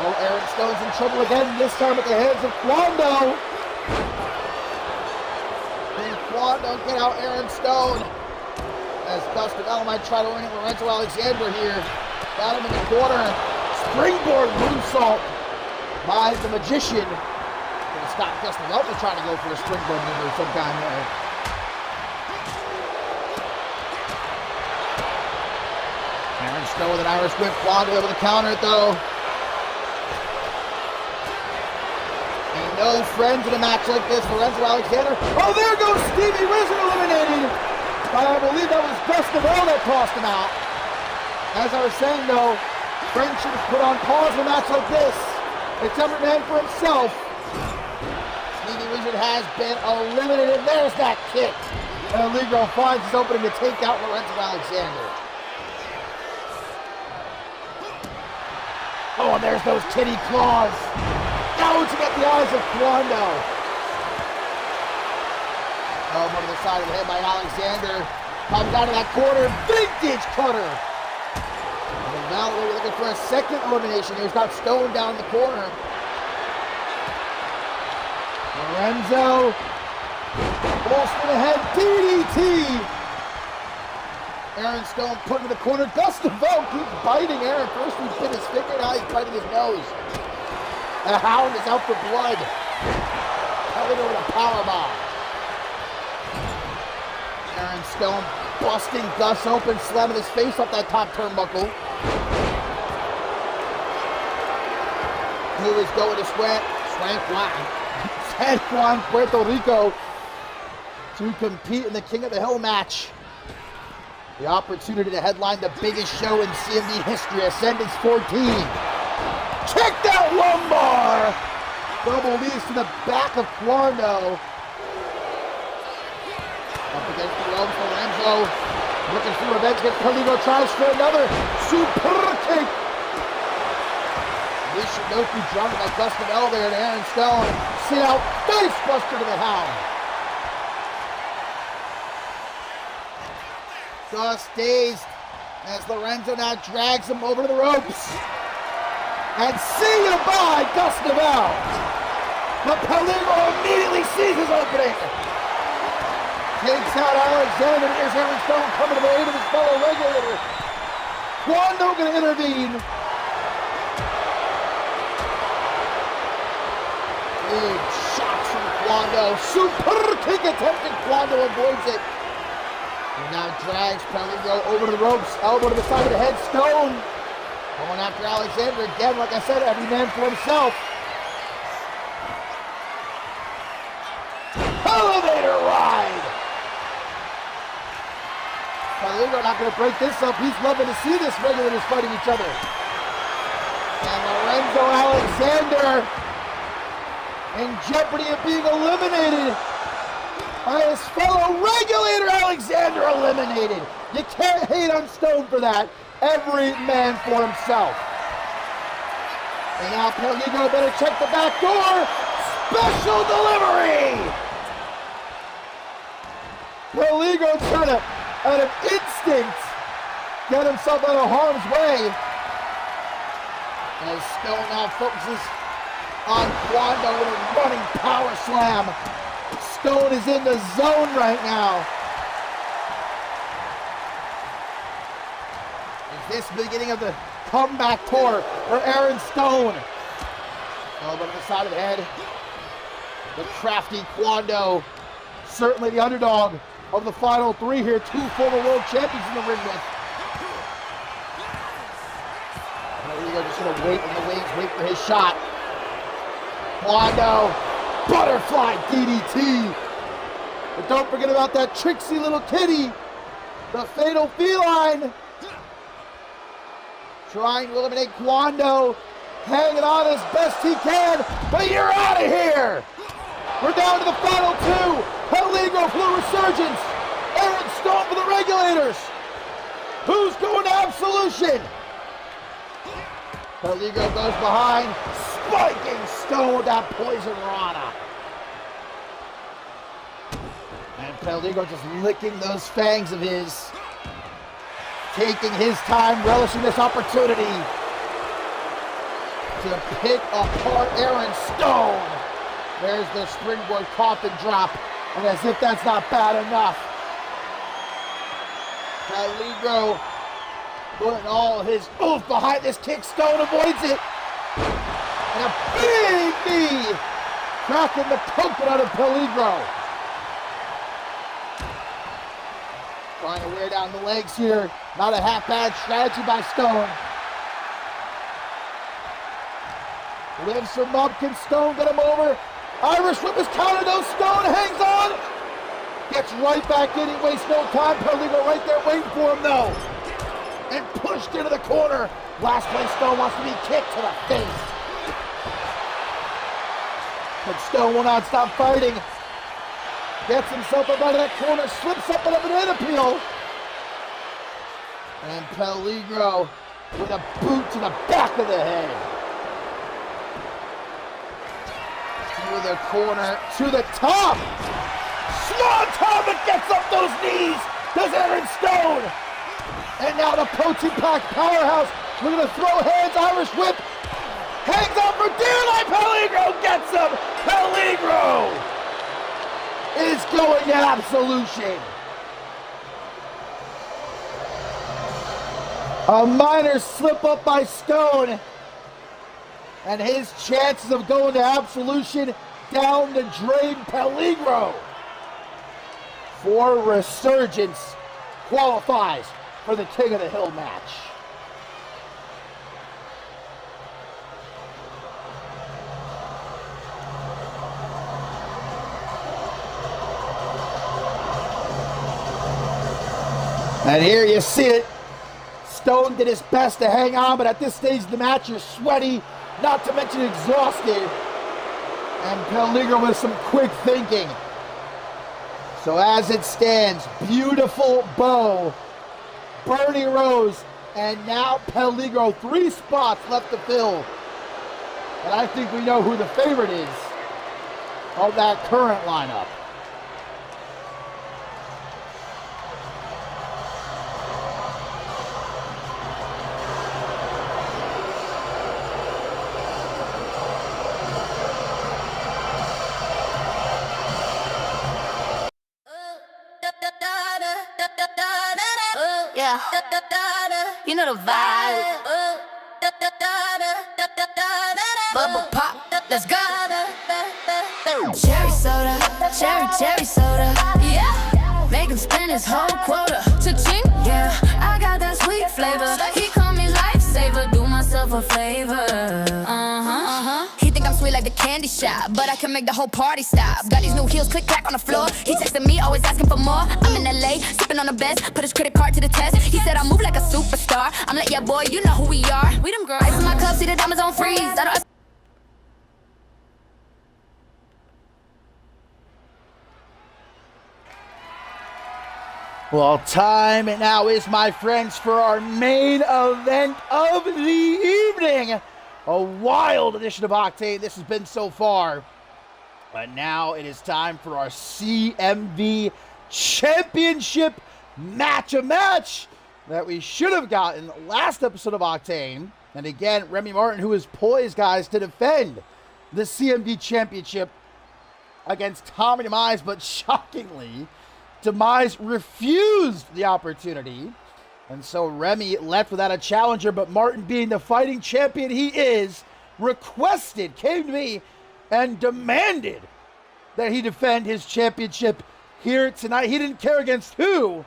Oh, Aaron Stone's in trouble again, this time at the hands of Quando. Don't get out Aaron Stone as Dustin L might try to win Lorenzo Alexander here. Got him in the corner. Springboard moonsault by the Magician. Gonna stop Dustin L from trying to go for a springboard move of some kind there. Aaron Stone with an Irish whip. Quando able to counter it though. No friends in a match like this, Lorenzo Alexander. Oh, there goes Stevie Wizard eliminated. I believe that was Dustin Bell that tossed him out. As I was saying though, friendship is put on pause in a match like this. It's every man for himself. Stevie Wizard has been eliminated. There's that kick. And Peligro finds his opening to take out Lorenzo Alexander. Oh, and there's those kitty claws. To get the eyes of Quando. Oh, one to the side of the head by Alexander. Comes out of that corner. Vintage cutter. And now we're looking for a second elimination. He's got Stone down in the corner. Lorenzo. Full spin ahead. DDT. Aaron Stone put in the corner. Dustin Bell keeps biting Aaron. First he bit his finger, now he's biting his nose. The Hound is out for blood. Coming over the powerbomb. Aaron Stone busting Gus open, slamming his face up that top turnbuckle. Who is going to San Juan, Puerto Rico to compete in the King of the Hill match. The opportunity to headline the biggest show in CMV history, Ascendance 14. Check that lumbar! Double knees to the back of Quando. Up against the ropes, Lorenzo looking for revenge against Peligro, tries for another super kick. This should not be dropped by Dustin L there and Aaron Stone. See out, face buster to the Hound. Gus dazed as Lorenzo now drags him over to the ropes. And see you by Dustin Bell. But Peligro immediately sees his opening. Takes out Alexander. Here's Aaron Stone coming to the aid of his fellow Regulator. Quando going to intervene. Big shots from Quando. Super kick attempted. Quando avoids it. And now drags Peligro over to the ropes. Elbow to the side of the head. Stone going after Alexander again. Like I said, every man for himself. Elevator ride. Peligro not going to break this up. He's loving to see this Regulators fighting each other. And Lorenzo Alexander in jeopardy of being eliminated by his fellow Regulator. Alexander eliminated. You can't hate on Stone for that. Every man for himself. And now Peligro better check the back door. special delivery! Peligro trying to, out of instinct, get himself out of harm's way. As Stone now focuses on Quando with a running power slam. Stone is in the zone right now. Is this the beginning of the comeback tour for Aaron Stone? Elbow to the side of the head. The crafty Quando, certainly the underdog of the final three here. Two former world champions in the ring with. They're just going to wait in the wings, wait for his shot. Quando, butterfly DDT. But don't forget about that tricksy little kitty, the fatal feline. Trying to eliminate Quando, hanging on as best he can, but you're out of here. We're down to the final two. Peligro for the Resurgence. Aaron Stone for the Regulators. Who's going to Absolution? Peligro goes behind, spiking Stone with that Poison Rana. And Peligro just licking those fangs of his, taking his time, relishing this opportunity to pick apart Aaron Stone. There's the springboard coffin drop, and as if that's not bad enough, Peligro putting all his oomph behind this kick. Stone avoids it. And a big knee, cracking the coconut of Peligro. Trying to wear down the legs here. Not a half-bad strategy by Stone. Lifts him up. Can Stone get him over? Irish whip is countered though. Stone hangs on. Gets right back in. He wastes no time. Peligro right there waiting for him though. And pushed into the corner. Last place Stone wants to be kicked to the face. But Stone will not stop fighting. Gets himself up out of that corner. Slips up on a banana peel. And Peligro with a boot to the back of the head. To the corner, to the top. Swanton gets up those knees. Does Aaron Stone. And now the protein pack powerhouse. We're going to throw hands. Irish whip. Hangs on for dear life. Peligro gets him. Peligro is going to Absolution. A minor slip up by Stone. And his chances of going to Absolution down the drain. Peligro for Resurgence qualifies for the King of the Hill match. And here you see it. Stone did his best to hang on, but at this stage of the match, you're sweaty, not to mention exhausted. And Peligro with some quick thinking. So as it stands, beautiful bow, Bernie Rose, and now Peligro, 3 spots left to fill. And I think we know who the favorite is of that current lineup. Yeah, you know the vibe. Bubble pop, let's go. Cherry soda, cherry soda. Yeah, make him spend his whole quota. Cha-ching, yeah, I got that sweet flavor. He call me lifesaver, do myself a favor. He think I'm sweet like the candy shop, but I can make the whole party stop. Got these new heels, click clack on the floor. He texting me, always asking for more. I'm in LA, sipping on the best, put his credit card to the test. He said I move like a superstar. I'm like, yeah, boy, you know who we are. We them girls. Ice in my cup, see the diamonds on freeze. Well, time now is, my friends, for our main event of the evening. A wild edition of Octane this has been so far. But now it is time for our CMV Championship match. A match that we should have gotten last episode of Octane. And again, Remy Martin, who is poised, guys, to defend the CMV Championship against Tommy Demise. But shockingly, Demise refused the opportunity. And so Remy left without a challenger. But Martin, being the fighting champion he is, came to me and demanded that he defend his championship here tonight. He didn't care against who.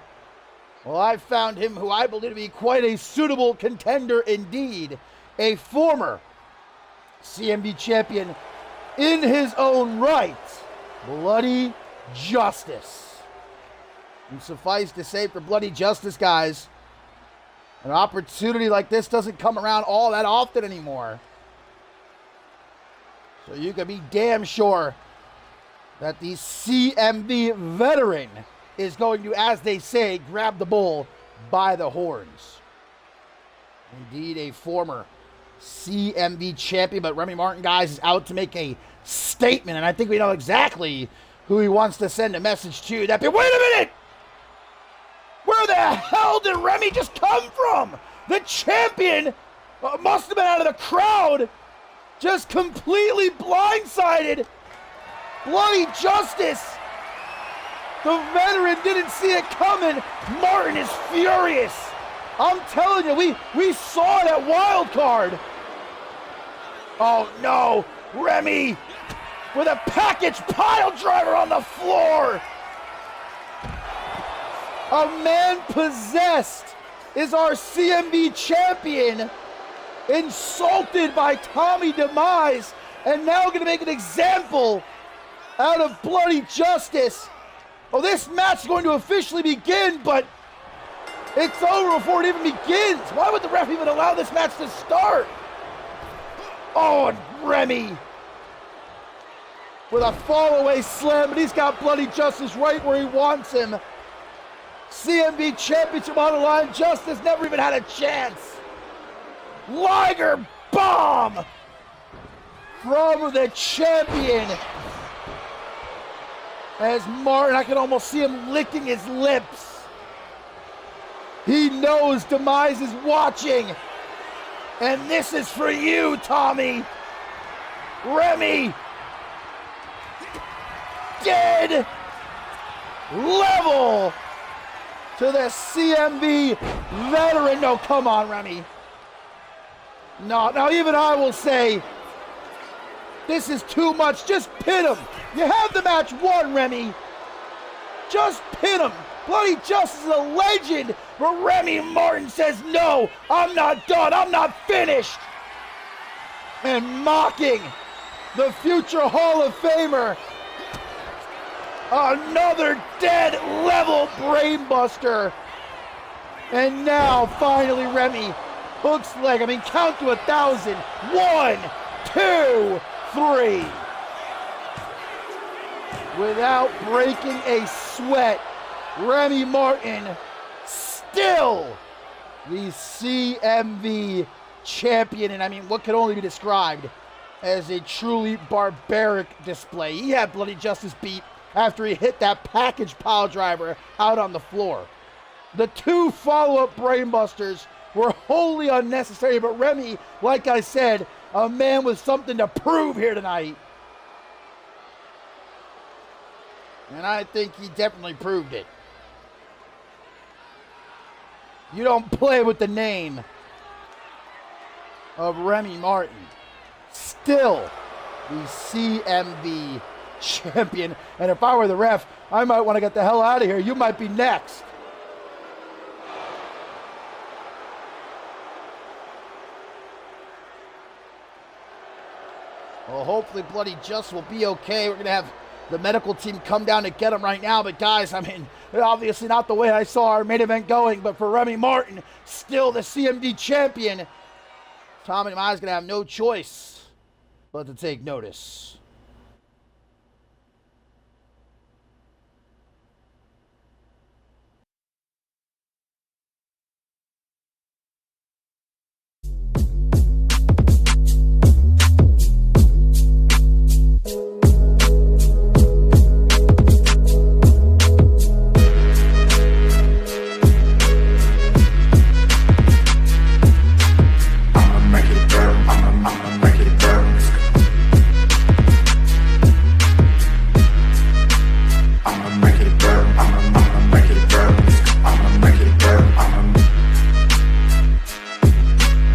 Well, I found him who I believe to be quite a suitable contender indeed. A former CMV champion in his own right, Bloody Justice. And suffice to say, for Bloody Justice, guys, an opportunity like this doesn't come around all that often anymore. So you can be damn sure that the CMV veteran is going to, as they say, grab the bull by the horns. Indeed, a former CMV champion, but Remy Martin, guys, is out to make a statement, and I think we know exactly who he wants to send a message to. Wait a minute! Where the hell did Remy just come from? The champion must have been out of the crowd, just completely blindsided. Bloody Justice. The veteran didn't see it coming. Martin is furious. I'm telling you, we saw it at Wild Card. Oh no, Remy with a package pile driver on the floor. A man possessed is our CMV champion, insulted by Tommy Demise, and now going to make an example out of Bloody Justice. Oh, this match is going to officially begin, but it's over before it even begins. Why would the ref even allow this match to start? Oh, and Remy with a fall-away slam, but he's got Bloody Justice right where he wants him. CMV Championship on the line. Justice never even had a chance. Liger bomb from the champion. As Martin, I can almost see him licking his lips. He knows Demise is watching. And this is for you, Tommy. Remy. Dead level to the CMV veteran. No, come on, Remy. No, now even I will say, this is too much. Just pin him. You have the match won, Remy. Just pin him. Bloody Justice is a legend. But Remy Martin says, no, I'm not done. I'm not finished. And mocking the future Hall of Famer. Another dead level brainbuster. And now, finally, Remy hooks leg. I mean, count to 1,000. 1, 2, 3. Without breaking a sweat, Remy Martin still the CMV champion. And I mean, what could only be described as a truly barbaric display. He had Bloody Justice beat after he hit that package pile driver out on the floor. The two follow-up brainbusters were wholly unnecessary, but Remy, like I said, a man with something to prove here tonight. And I think he definitely proved it. You don't play with the name of Remy Martin. Still the CMV champion. And if I were the ref, I might want to get the hell out of here. You might be next. Well, hopefully Bloody Justice will be okay. We're going to have the medical team come down to get him right now. But guys, I mean, obviously not the way I saw our main event going. But for Remy Martin, still the CMV champion, Tommy Demise is going to have no choice but to take notice.